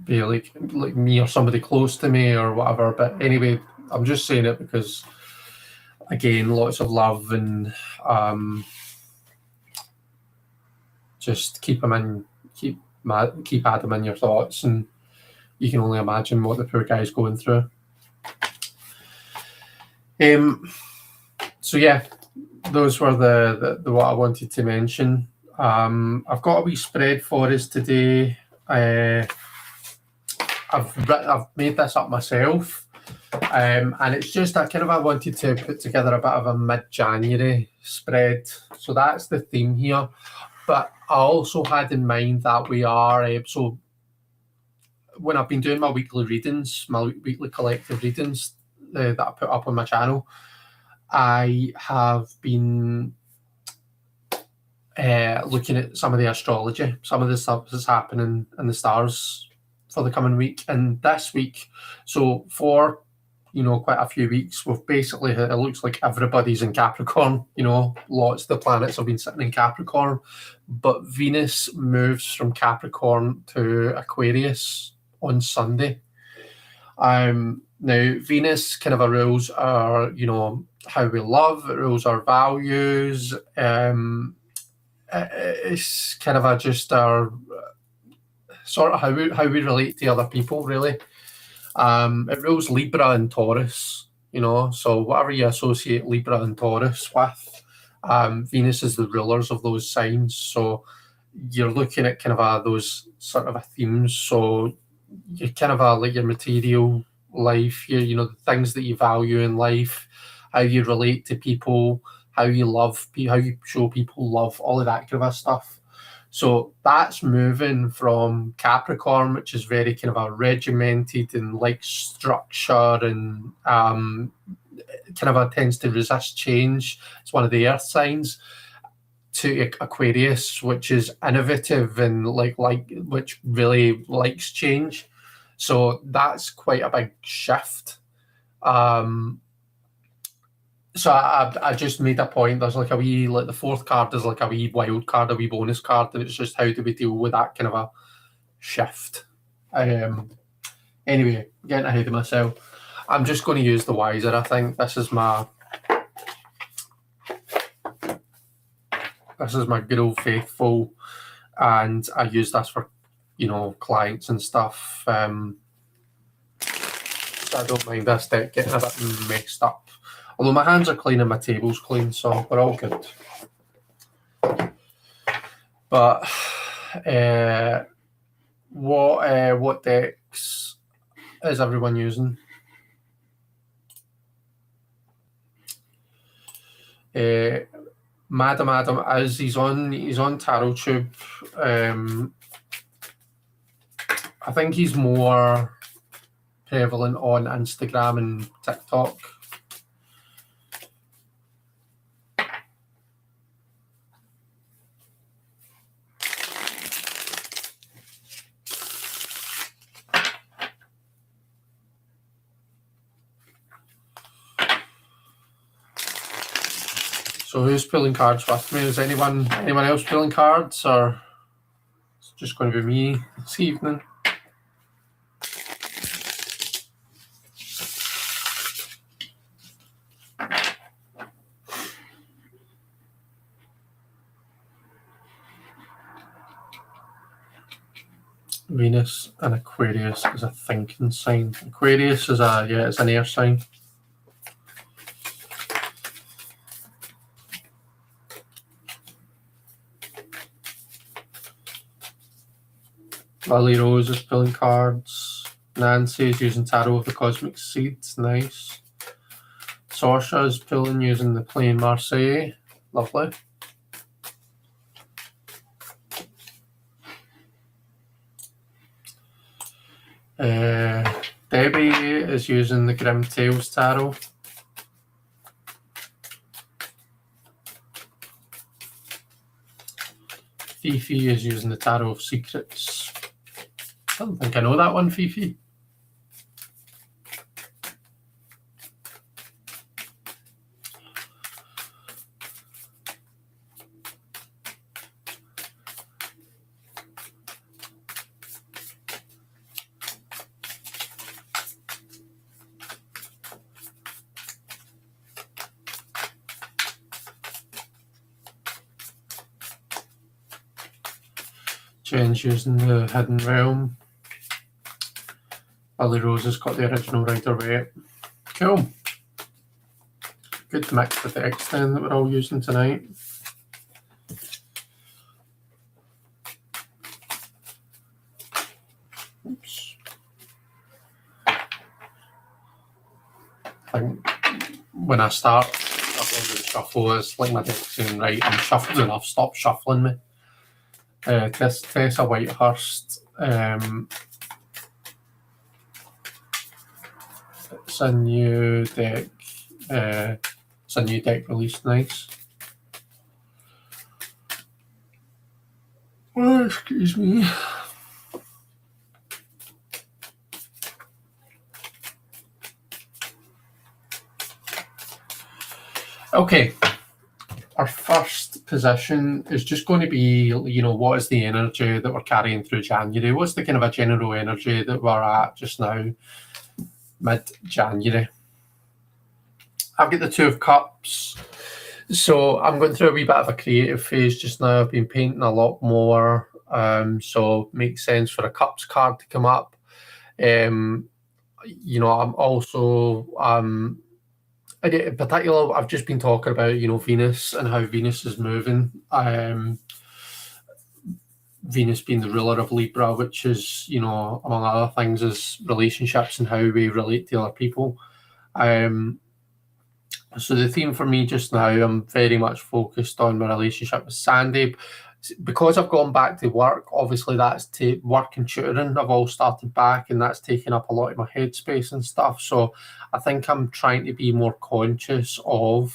be like me or somebody close to me or whatever. But anyway, I'm just saying it because, again, lots of love, and just keep Adam in your thoughts, and you can only imagine what the poor guy's going through. So yeah, those were the what I wanted to mention. I've got a wee spread for us today. I've made this up myself, and it's just I wanted to put together a bit of a mid-January spread. So that's the theme here. But I also had in mind that we are so when I've been doing my weekly readings, my weekly collective readings that I put up on my channel, I have been looking at some of the astrology, some of the stuff that's happening in the stars for the coming week. And this week, so for quite a few weeks, we've basically, it looks like everybody's in Capricorn. Lots of the planets have been sitting in Capricorn, but Venus moves from Capricorn to Aquarius on Sunday. Now Venus kind of rules our, how we love, it rules our values, it's kind of just our sort of how we relate to other people, really. It rules Libra and Taurus, so whatever you associate Libra and Taurus with, Venus is the rulers of those signs. So you're looking at kind of those sort of themes. So you're kind of like your material life, the things that you value in life, how you relate to people, how you love people, how you show people love, all of that kind of stuff. So that's moving from Capricorn, which is very kind of regimented and like structure, and kind of tends to resist change. It's one of the earth signs, to Aquarius, which is innovative and like which really likes change. So that's quite a big shift. So I just made a point. There's like a wee, like the fourth card is like a wee wild card, a wee bonus card, and it's just how do we deal with that kind of a shift. Anyway, getting ahead of myself. I'm just going to use the Wiser. I think this is my good old faithful, and I use this for clients and stuff. So I don't mind this deck getting a bit messed up. Although my hands are clean and my table's clean, so we're all good. But what decks is everyone using? Madam Adam he's on Tarot Tube. I think he's more prevalent on Instagram and TikTok. So who's pulling cards with me? Is anyone else pulling cards, or it's just going to be me this evening? Venus and Aquarius is a thinking sign. Aquarius is it's an air sign. Lily Rose is pulling cards. Nancy is using Tarot of the Cosmic Seeds. Nice. Sorsha is pulling using the Plain Marseille. Lovely. Debbie is using the Grim Tales Tarot. Fifi is using the Tarot of Secrets. I don't think I know that one, Fifi. Jen's using the Hidden Realm. Lily Rose has got the original Rider-Waite. Cool. Good mix of decks then that we're all using tonight. Oops. I think when I start uploading shuffle, it's like my deck's saying, right, I'm shuffled enough, stop shuffling me. Tessa Whitehurst. It's a new deck. It's a new deck release. Nice. Oh, excuse me. Okay. Our first position is just going to be, what is the energy that we're carrying through January? What's the kind of a general energy that we're at just now, mid-January? I've got the Two of Cups. So I'm going through a wee bit of a creative phase just now. I've been painting a lot more, so makes sense for a cups card to come up. I'm also in particular, I've just been talking about Venus and how Venus is moving. Venus being the ruler of Libra, which is among other things is relationships and how we relate to other people. So the theme for me just now, I'm very much focused on my relationship with Sandy. Because I've gone back to work, obviously that's work and tutoring have all started back, and that's taken up a lot of my headspace and stuff. So I think I'm trying to be more conscious of,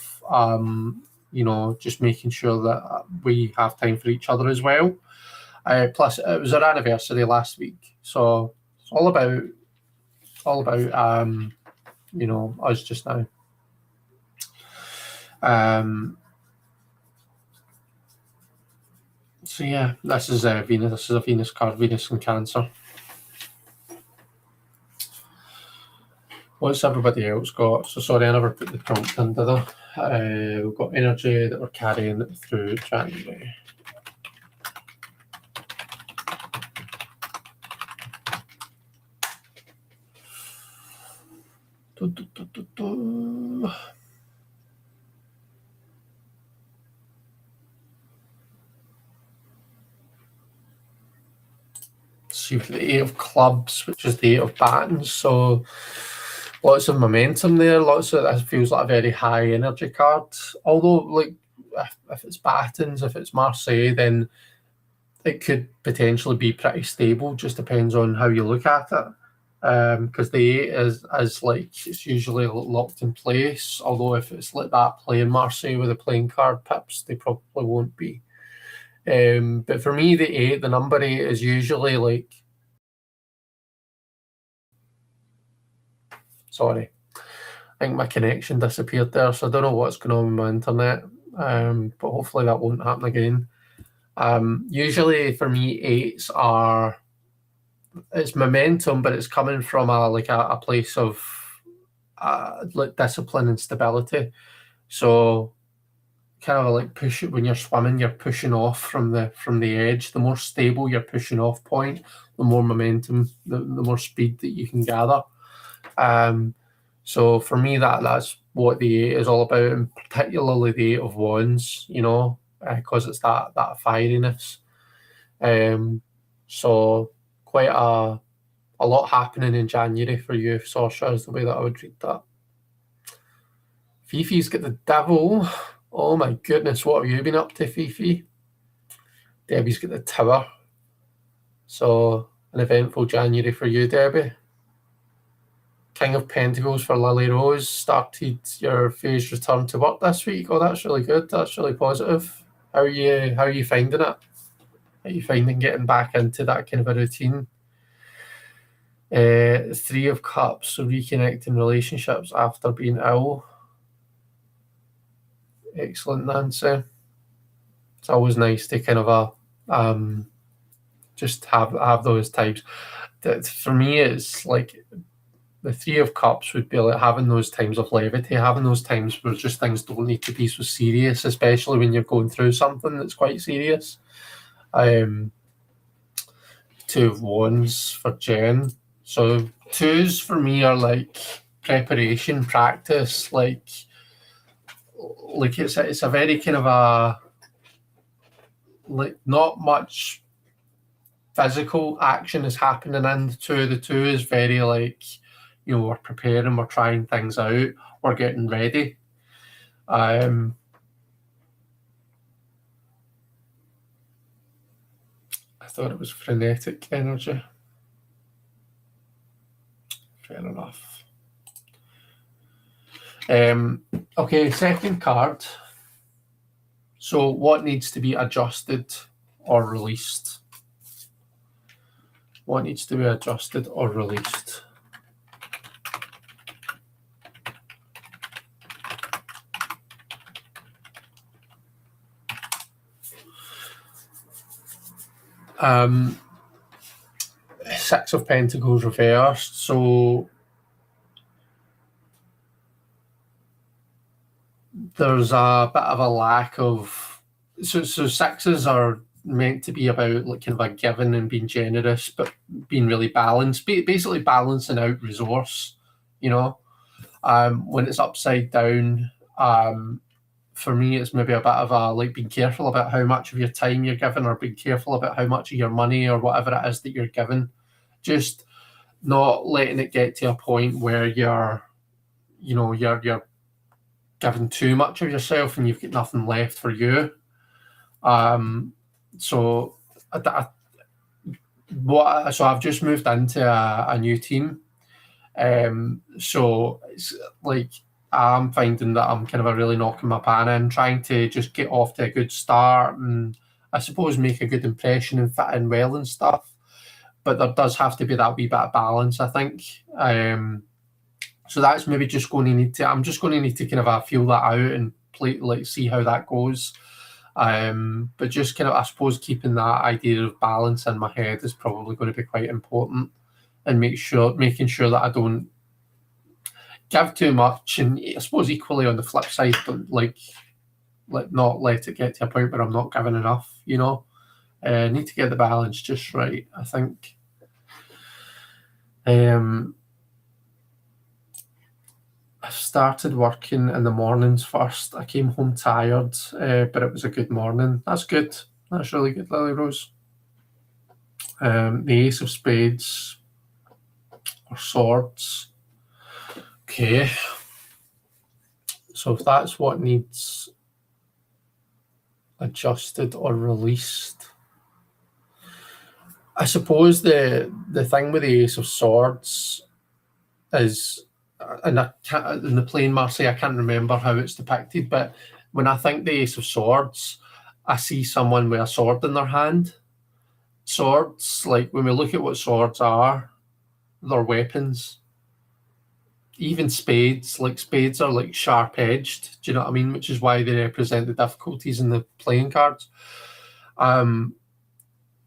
just making sure that we have time for each other as well. Plus, it was our anniversary last week, so it's all about us just now. So yeah, this is Venus. This is a Venus card, Venus and Cancer. What's everybody else got? So sorry, I never put the prompt in, did I? We've got energy that we're carrying through January. See, the Eight of Clubs, which is the Eight of Batons, so lots of momentum there. Lots of that feels like a very high energy card. Although, like, if it's Batons, if it's Marseille, then it could potentially be pretty stable. Just depends on how you look at it. Because the 8 is like it's usually locked in place. Although if it's like that playing Marseille with the playing card pips, they probably won't be. But for me, the number 8 is usually like. Sorry, I think my connection disappeared there, so I don't know what's going on with my internet. But hopefully that won't happen again. Usually for me, 8s are it's momentum, but it's coming from a place of like discipline and stability. So kind of like push it when you're swimming, you're pushing off from the edge. The more stable your pushing off point, the more momentum, the more speed that you can gather. So for me, that's what the 8 is all about, and particularly the 8 of Wands, because it's that fieriness. So quite a lot happening in January for you, Saoirse, is the way that I would read that. Fifi's got the Devil. Oh my goodness, what have you been up to, Fifi? Debbie's got the Tower. So an eventful January for you, Debbie. King of Pentacles for Lily Rose. Started your phase return to work this week. Oh, that's really good. That's really positive. How are you finding it? How are you finding getting back into that kind of a routine? 3 of Cups, so reconnecting relationships after being ill. Excellent, Nancy. It's always nice to kind of just have those times. That for me, it's like the 3 of Cups would be like having those times of levity, having those times where just things don't need to be so serious, especially when you're going through something that's quite serious. 2 of Wands for Jen. So 2s for me are like preparation, practice, like it's a very kind of a like not much physical action is happening in the 2. The 2 is very like, we're preparing, we're trying things out, we're getting ready. I thought it was frenetic energy. Fair enough. Okay, second card. So what needs to be adjusted or released? What needs to be adjusted or released? Six of Pentacles reversed. So there's a bit of a lack of, so sixes are meant to be about like kind of a giving and being generous, but being really balanced, basically balancing out resource, you know. When it's upside down, for me, it's maybe a bit of a like being careful about how much of your time you're giving, or being careful about how much of your money or whatever it is that you're giving. Just not letting it get to a point where you're giving too much of yourself and you've got nothing left for you. So so I've just moved into a new team. So it's like I'm finding that I'm kind of really knocking my pan in, trying to just get off to a good start and I suppose make a good impression and fit in well and stuff. But there does have to be that wee bit of balance, I think. So that's maybe just going to need to. I'm just going to need to kind of feel that out and see how that goes. But just kind of, I suppose, keeping that idea of balance in my head is probably going to be quite important, and making sure that I don't give too much, and I suppose equally on the flip side, don't not let it get to a point where I'm not giving enough. Need to get the balance just right, I think. I started working in the mornings first. I came home tired, but it was a good morning. That's good. That's really good, Lily Rose. The Ace of Spades or Swords. Okay. So if that's what needs adjusted or released, I suppose the thing with the Ace of Swords is, and in the plain Marseille, I can't remember how it's depicted, but when I think the Ace of Swords, I see someone with a sword in their hand. Swords, like when we look at what swords are, they're weapons. Even spades, like spades are like sharp edged. Do you know what I mean? Which is why they represent the difficulties in the playing cards.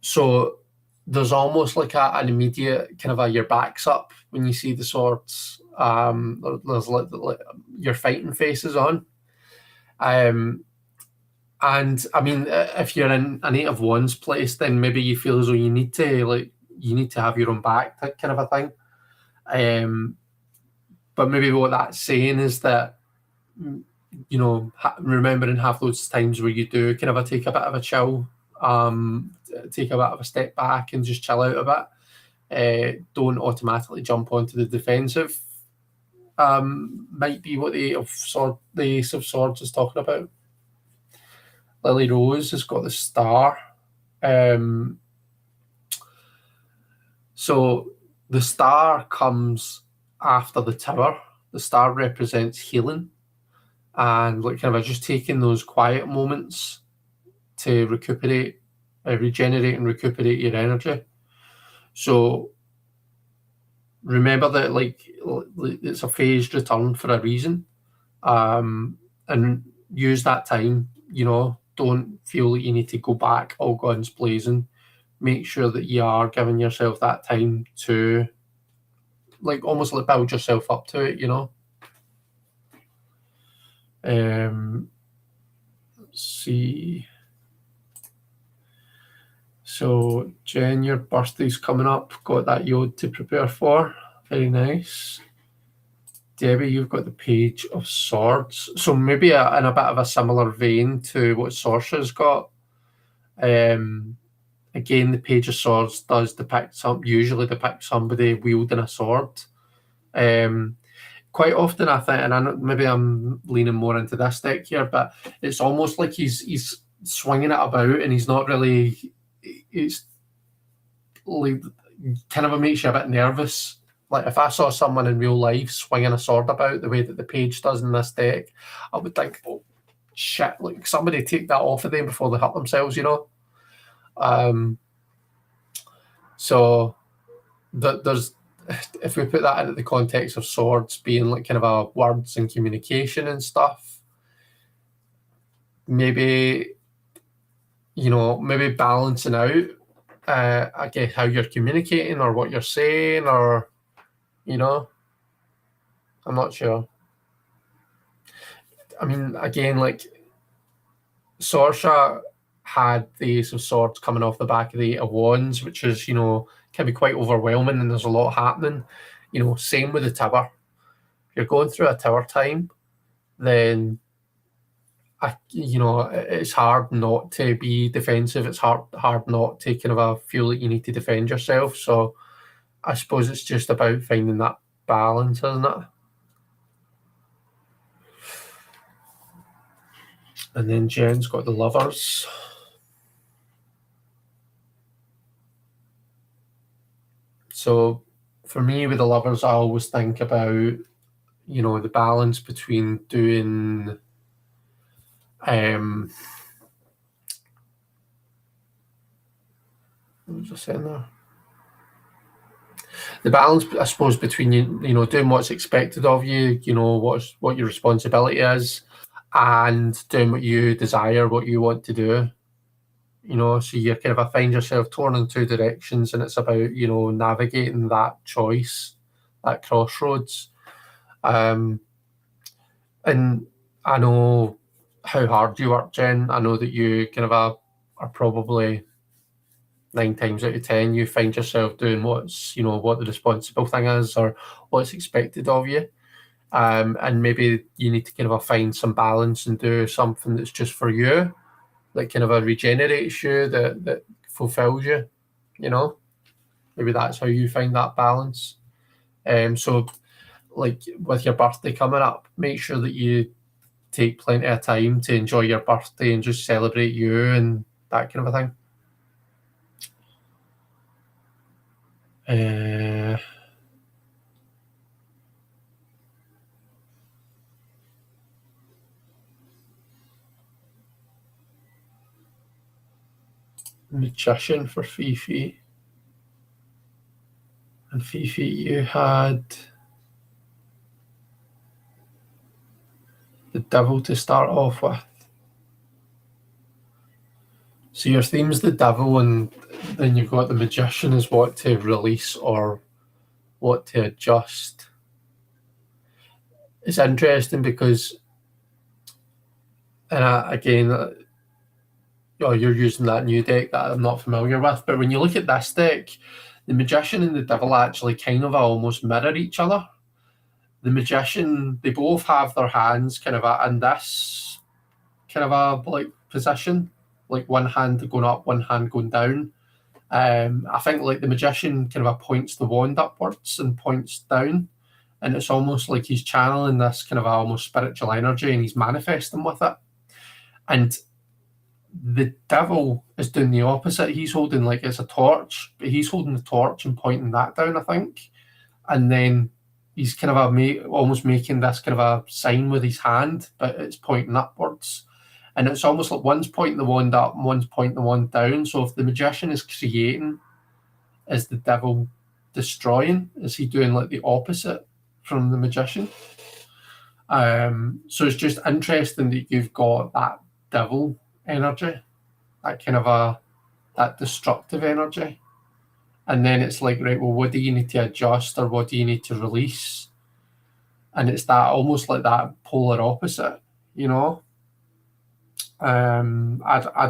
So there's almost like an immediate kind of your back's up when you see the swords. There's like your fighting faces on. And I mean, if you're in an 8 of Wands place, then maybe you feel as though you need to have your own back, that kind of a thing. But maybe what that's saying is that, remembering have those times where you do kind of take a bit of a chill, take a bit of a step back and just chill out a bit. Don't automatically jump onto the defensive. Might be what the Ace of Swords is talking about. Lily Rose has got the Star. So the Star comes after the Tower. The Star represents healing and like kind of just taking those quiet moments to recuperate, regenerate and recuperate your energy. So remember that like it's a phased return for a reason, and use that time. Don't feel like you need to go back all guns blazing. Make sure that you are giving yourself that time to like almost like build yourself up to it. Let's see. So Jen, your birthday's coming up. Got that yod to prepare for. Very nice. Debbie, you've got the Page of Swords. So maybe in a bit of a similar vein to what Sorcerer's got. Again, the Page of Swords does usually depict somebody wielding a sword. Quite often, I think, and I know maybe I'm leaning more into this deck here, but it's almost like he's swinging it about, and he's not really. It's like kind of makes you a bit nervous. Like if I saw someone in real life swinging a sword about the way that the Page does in this deck, I would think, oh shit! Like somebody take that off of them before they hurt themselves, So there's, if we put that into the context of swords being like kind of a words and communication and stuff, maybe balancing out, I guess, how you're communicating or what you're saying, or I'm not sure. I mean, again, like Sorsha had the Ace of Swords coming off the back of the Eight of Wands, which is, can be quite overwhelming and there's a lot happening. Same with the Tower. If you're going through a Tower time, then it's hard not to be defensive. It's hard not to kind of feel like you need to defend yourself. So I suppose it's just about finding that balance, isn't it? And then Jen's got the Lovers. So for me, with the Lovers, I always think about, the balance between doing what was I saying there? The balance, I suppose, between doing what's expected of you, what your responsibility is, and doing what you desire, what you want to do. So you kind of find yourself torn in two directions, and it's about navigating that choice, that crossroads. And I know how hard you work, Jen. I know that you kind of are probably 9 times out of 10 you find yourself doing what's what the responsible thing is or what's expected of you, and maybe you need to kind of find some balance and do something that's just for you, that kind of regenerates you, that fulfills you. Maybe that's how you find that balance. So like with your birthday coming up, make sure that you take plenty of time to enjoy your birthday and just celebrate you and that kind of a thing. Magician for Fifi. And Fifi, you had the Devil to start off with. So your theme's the Devil, and then you've got the Magician as what to release or what to adjust. It's interesting because, and again, you're using that new deck that I'm not familiar with, but when you look at this deck, the Magician and the Devil actually kind of almost mirror each other. The Magician, they both have their hands kind of in this kind of a like position, like one hand going up, one hand going down. I think like the Magician kind of points the wand upwards and points down, and it's almost like he's channeling this kind of almost spiritual energy and he's manifesting with it. And the Devil is doing the opposite. He's holding like it's a torch, but he's holding the torch and pointing that down, I think. And then he's kind of almost making this kind of a sign with his hand, but it's pointing upwards. And it's almost like one's pointing the wand up and one's pointing the wand down. So if the Magician is creating, is the Devil destroying? Is he doing like the opposite from the Magician? So it's just interesting that you've got that Devil energy, that kind of that destructive energy. And then it's like, right, well, what do you need to adjust or what do you need to release? And it's that almost like that polar opposite, I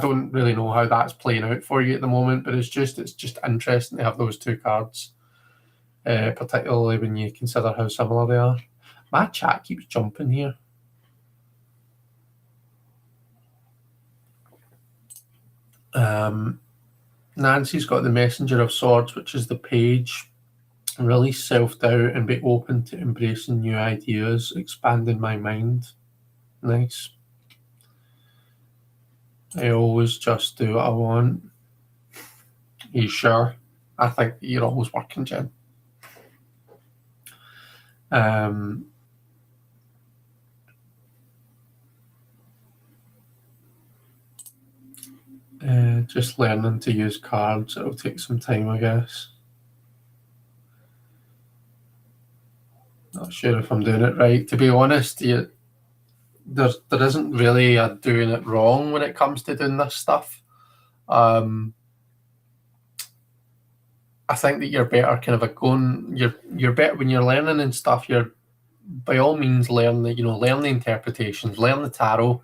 don't really know how that's playing out for you at the moment, but it's just interesting to have those two cards, particularly when you consider how similar they are. My chat keeps jumping here. Nancy's got the Messenger of Swords, which is the Page. Release self-doubt and be open to embracing new ideas, expanding my mind. Nice. I always just do what I want. Are you sure? I think you're always working, Jen. Just learning to use cards. It'll take some time, I guess. Not sure if I'm doing it right. To be honest, there isn't really a doing it wrong when it comes to doing this stuff. I think that you're better kind of you're better when you're learning and stuff. by all means learn learn the interpretations, learn the tarot.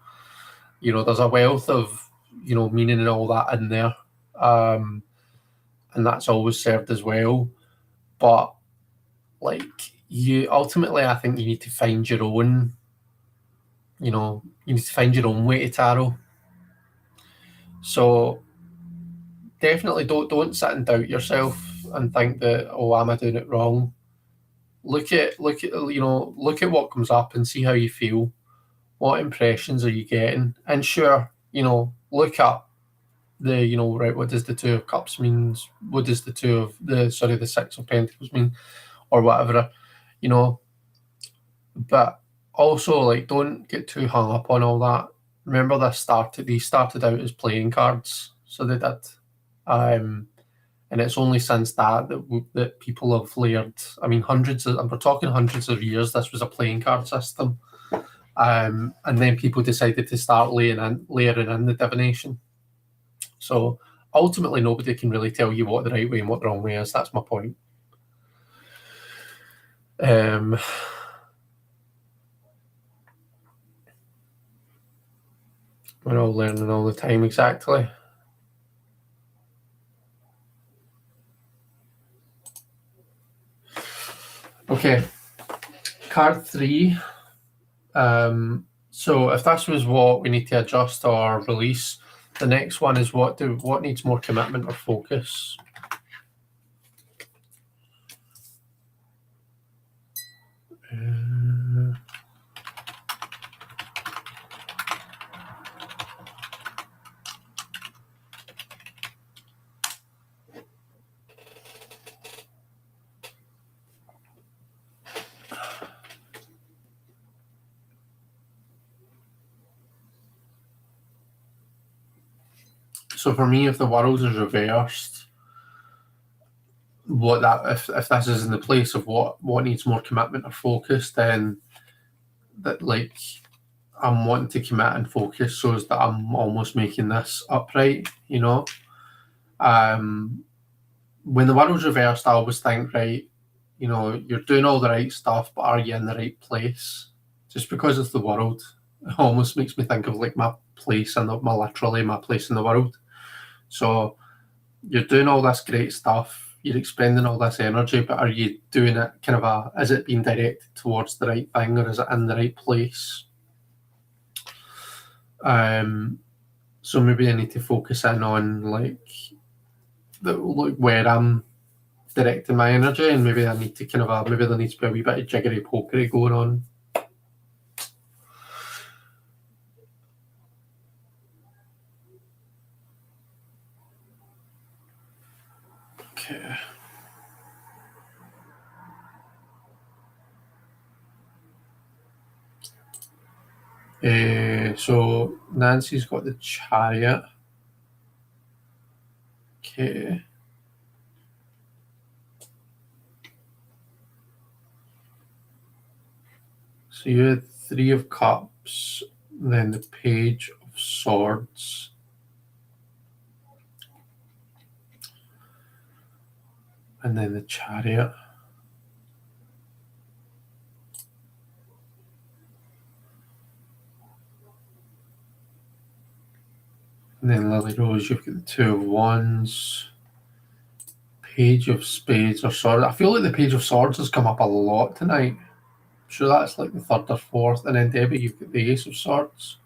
There's a wealth of meaning and all that in there, and that's always served as well. But like you ultimately, I think you need to find your own. You need to find your own way to tarot. So definitely don't sit and doubt yourself and think that, oh, am I doing it wrong? Look at what comes up and see how you feel. What impressions are you getting? And sure, look up right, what does the Two of Cups means? What does the Six of Pentacles mean? Or whatever, you know. But also, like, don't get too hung up on all that. Remember, these started out as playing cards, so they did. And it's only since that people have layered. I mean, we're talking hundreds of years. This was a playing card system, and then people decided to start layering in the divination. So ultimately, nobody can really tell you what the right way and what the wrong way is. That's my point. We're all learning all the time, exactly. Okay, card 3. So if this was what we need to adjust or release, the next one is what needs more commitment or focus. So for me, if the world is reversed, if this is in the place of what needs more commitment or focus, then that, like, I'm wanting to commit and focus so as that I'm almost making this upright, when the world's reversed, I always think, right, you're doing all the right stuff, but are you in the right place? Just because it's the world, it almost makes me think of like my place literally my place in the world. So you're doing all this great stuff, you're expending all this energy, but are you doing it is it being directed towards the right thing, or is it in the right place? So maybe I need to focus in on where I'm directing my energy, and maybe I need to maybe there needs to be a wee bit of jiggery pokery going on. Okay. So Nancy's got the Chariot. Okay. So you had Three of Cups, then the Page of Swords. And then the Chariot. And then Lily Rose, you've got the Two of Wands, Page of Spades or Swords. I feel like the Page of Swords has come up a lot tonight. I'm sure that's like the third or fourth. And then Debbie, you've got the Ace of Swords.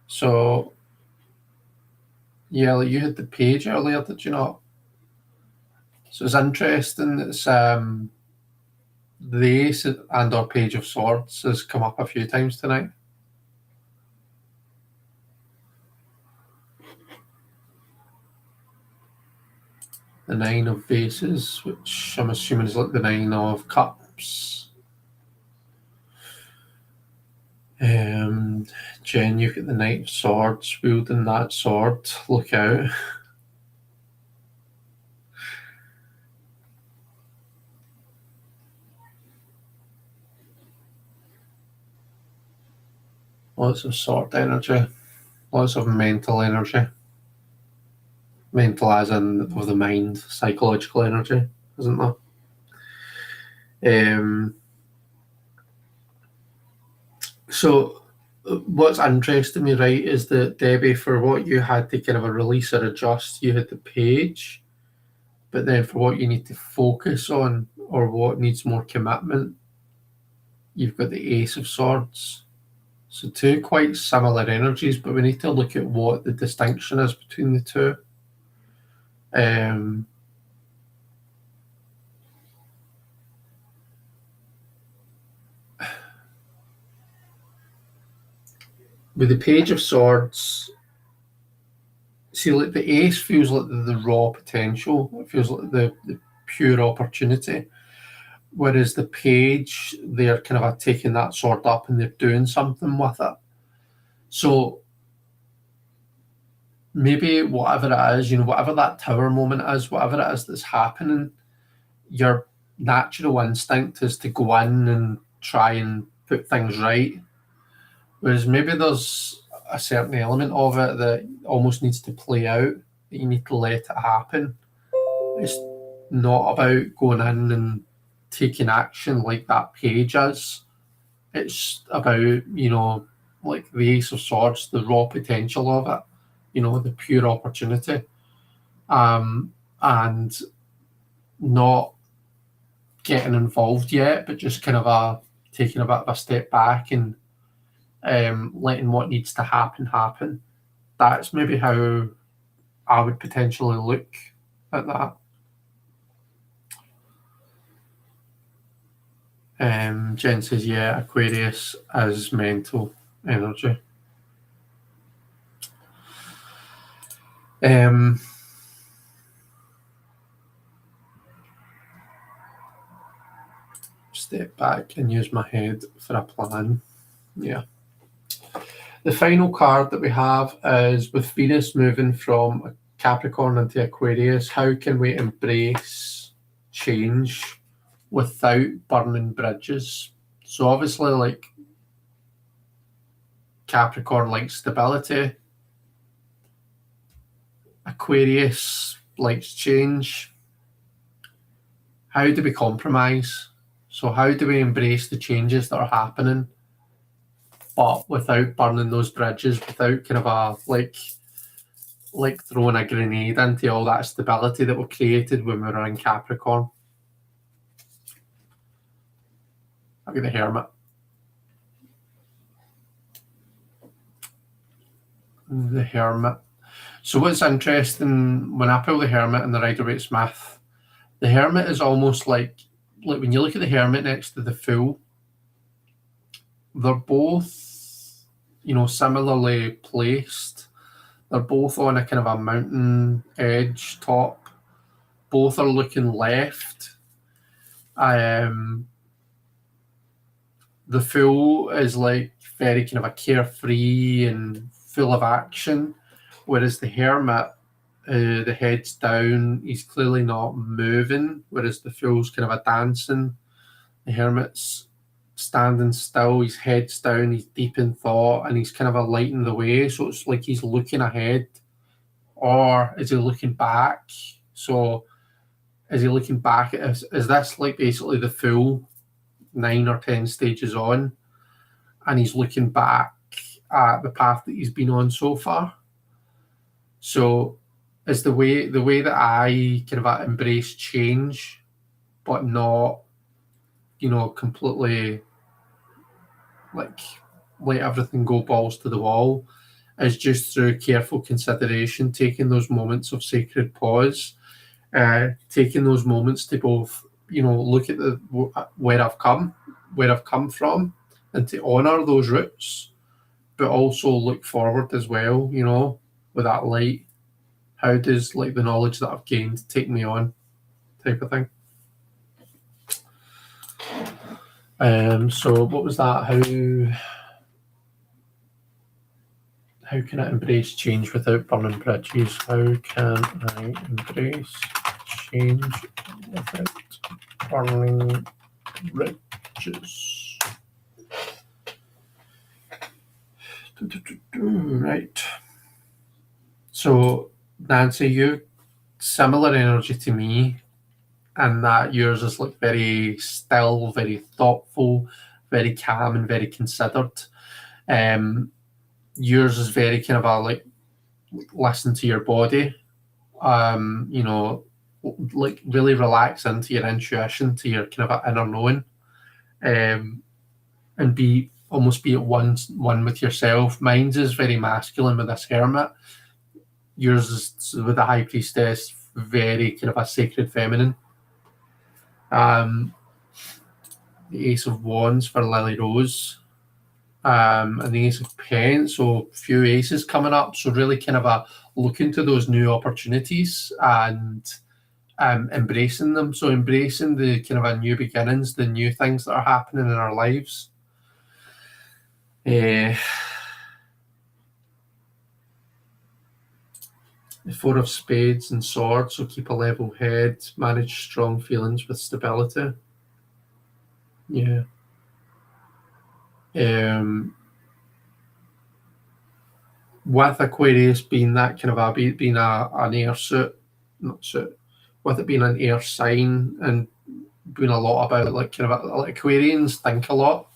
So, yeah, like you had the Page earlier, did you not? So it's interesting that the Ace and or Page of Swords has come up a few times tonight. The Nine of Vases, which I'm assuming is like the Nine of Cups. Jen, you've got the Knight of Swords wielding that sword. Look out. Lots of sword energy. Lots of mental energy. Mental as in of the mind, psychological energy, isn't there? So what's interesting me, right, is that Debbie, for what you had to kind of a release or adjust, you had the page, but then for what you need to focus on or what needs more commitment, you've got the Ace of Swords. So two quite similar energies, but we need to look at what the distinction is between the two. With the Page of Swords, see, like the Ace feels like the raw potential. It feels like the pure opportunity. Whereas the Page, they're kind of taking that sword up and they're doing something with it. So maybe whatever it is, whatever that tower moment is, whatever it is that's happening, your natural instinct is to go in and try and put things right. Whereas maybe there's a certain element of it that almost needs to play out, that you need to let it happen. It's not about going in and taking action like that page is. It's about, like the Ace of Swords, the raw potential of it, the pure opportunity. And not getting involved yet, but just kind of taking a bit of a step back and letting what needs to happen. That's maybe how I would potentially look at that. Jen says, yeah, Aquarius is mental energy. Step back and use my head for a plan. Yeah. The final card that we have is with Venus moving from Capricorn into Aquarius. How can we embrace change without burning bridges? So obviously, like, Capricorn likes stability. Aquarius likes change. How do we compromise? So how do we embrace the changes that are happening, but without burning those bridges, without kind of like throwing a grenade into all that stability that we created when we were in Capricorn? I'll get the Hermit. The Hermit. So what's interesting, when I pull the Hermit and the Rider-Waite-Smith, the Hermit is almost like when you look at the Hermit next to the Fool, they're both, similarly placed. They're both on a kind of a mountain edge top. Both are looking left. The Fool is like very kind of a carefree and full of action, whereas the Hermit, the head's down, he's clearly not moving, whereas the Fool's kind of a dancing. The Hermit's standing still, his head's down, he's deep in thought, and he's kind of a lighting the way. So it's like he's looking ahead, or is he looking back? So is he looking back? Is this like basically the Fool 9 or 10 stages on, and he's looking back at the path that he's been on so far? So is the way that I kind of embrace change, but not, completely like let everything go balls to the wall, is just through careful consideration, taking those moments of sacred pause, taking those moments to both, look at where I've come from, and to honor those roots, but also look forward as well, with that light. How does like the knowledge that I've gained take me on, type of thing. So what was that? How can I embrace change without burning bridges? How can I embrace change without burning bridges? Right. So Nancy, you similar energy to me, and that yours is like very still, very thoughtful, very calm, and very considered. Yours is very kind of a like listen to your body, you know, like really relax into your intuition, to your kind of inner knowing, and be at one with yourself. Mine's is very masculine with this hermit. Yours is with the high priestess, very kind of a sacred feminine. The Ace of Wands for Lily Rose, and the Ace of Pence. So a few aces coming up. So really kind of a look into those new opportunities and embracing them. So embracing the kind of a new beginnings, the new things that are happening in our lives. The Four of Spades and Swords, so keep a level head, manage strong feelings with stability. Yeah. With Aquarius being that kind of being an air suit, not suit, with it being an air sign and being a lot about like kind of like Aquarians think a lot.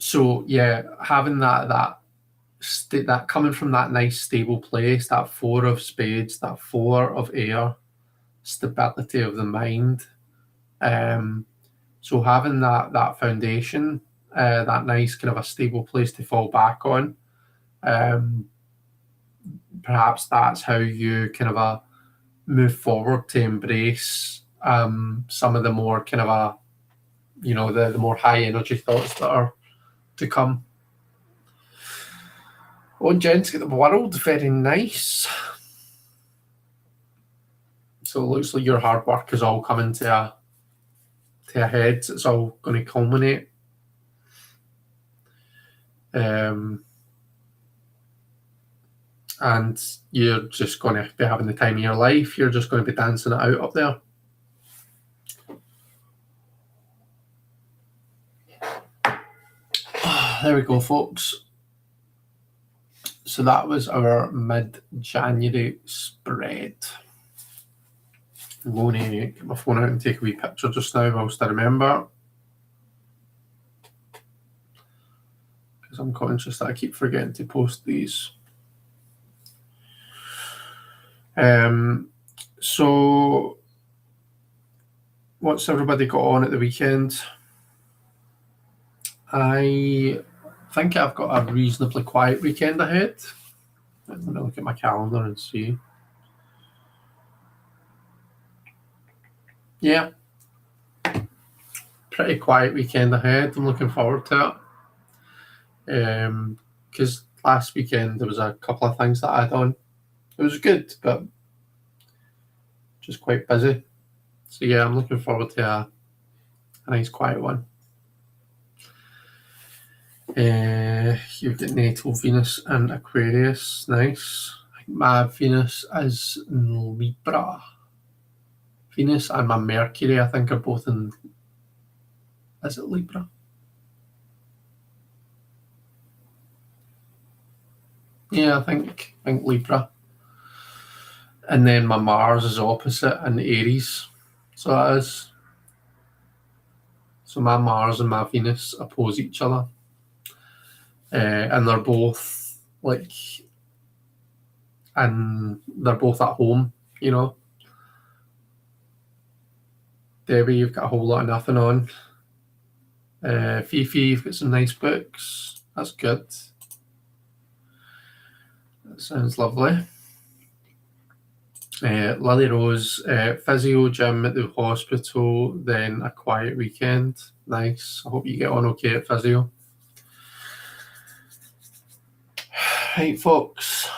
So yeah, having that coming from that nice stable place, that Four of Spades, that Four of Air, stability of the mind. So having that foundation, that nice kind of a stable place to fall back on, perhaps that's how you kind of move forward to embrace some of the more kind of the more high energy thoughts that are to come. Oh, gents, get the world, very nice. So it looks like your hard work is all coming to a head. It's all going to culminate. And you're just going to be having the time of your life. You're just going to be dancing it out up there. There we go, folks. So that was our mid-January spread. I'm going to get my phone out and take a wee picture just now whilst I remember, because I'm conscious that I keep forgetting to post these. So what's everybody got on at the weekend? I think I've got a reasonably quiet weekend ahead. Let me look at my calendar and see. Yeah, pretty quiet weekend ahead. I'm looking forward to it. Because last weekend there was a couple of things that I had on. It was good, but just quite busy. So yeah, I'm looking forward to a nice quiet one. You've got natal Venus and Aquarius. Nice. My Venus is in Libra. Venus and my Mercury, I think, are both in. Is it Libra? Yeah, I think Libra. And then my Mars is opposite in Aries. So that is. So my Mars and my Venus oppose each other. And they're both and they're both at home, you know. Debbie, you've got a whole lot of nothing on. Fifi, you've got some nice books. That's good. That sounds lovely. Lily Rose, physio, gym at the hospital, then a quiet weekend. Nice. I hope you get on okay at physio. Right, folks.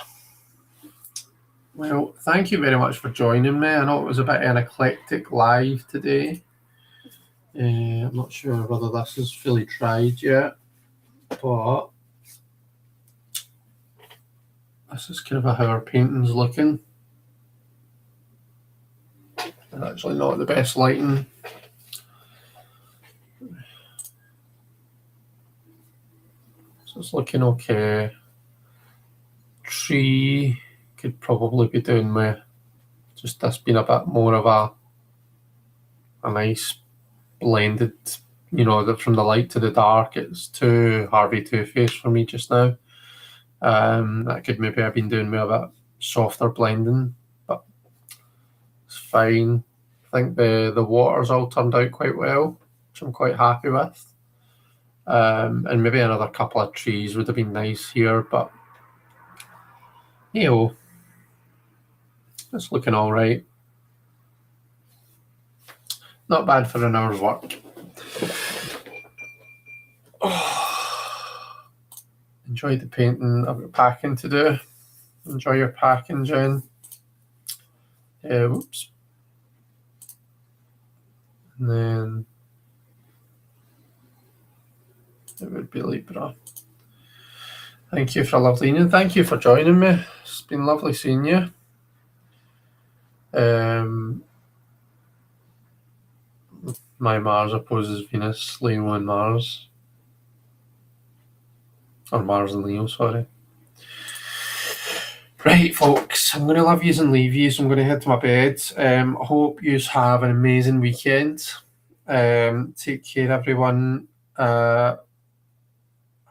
Well, thank you very much for joining me. I know it was a bit of an eclectic live today. I'm not sure whether this is fully tried yet, but this is kind of how our painting's looking. It's actually not the best lighting. So it's looking okay. Tree could probably be doing with just this being a bit more of a nice blended, from the light to the dark. It's too Harvey Two-Face for me just now. That could maybe have been doing me a bit softer blending, but it's fine. I think the water's all turned out quite well, which I'm quite happy with. And maybe another couple of trees would have been nice here, but it's looking all right. Not bad for an hour's work. Enjoyed the painting. I've got packing to do. Enjoy your packing, Jen. Whoops. And then it would be Libra. Thank you for a lovely evening. Thank you for joining me. It's been lovely seeing you. My Mars opposes Venus, Leo and Mars. Or Mars and Leo, sorry. Right, folks, I'm going to love yous and leave yous. I'm going to head to my bed. I hope yous have an amazing weekend. Take care, everyone. I'll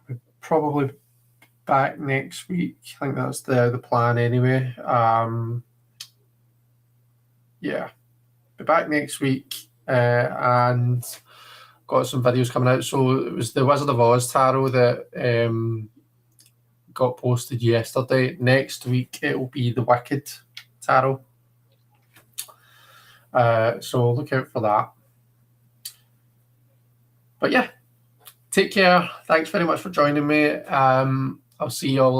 be probably back next week. I think that's the plan anyway. Yeah, be back next week. And got some videos coming out. So it was the Wizard of Oz tarot that got posted yesterday. Next week it will be the Wicked tarot. So look out for that. But yeah, take care. Thanks very much for joining me. I'll see you all later.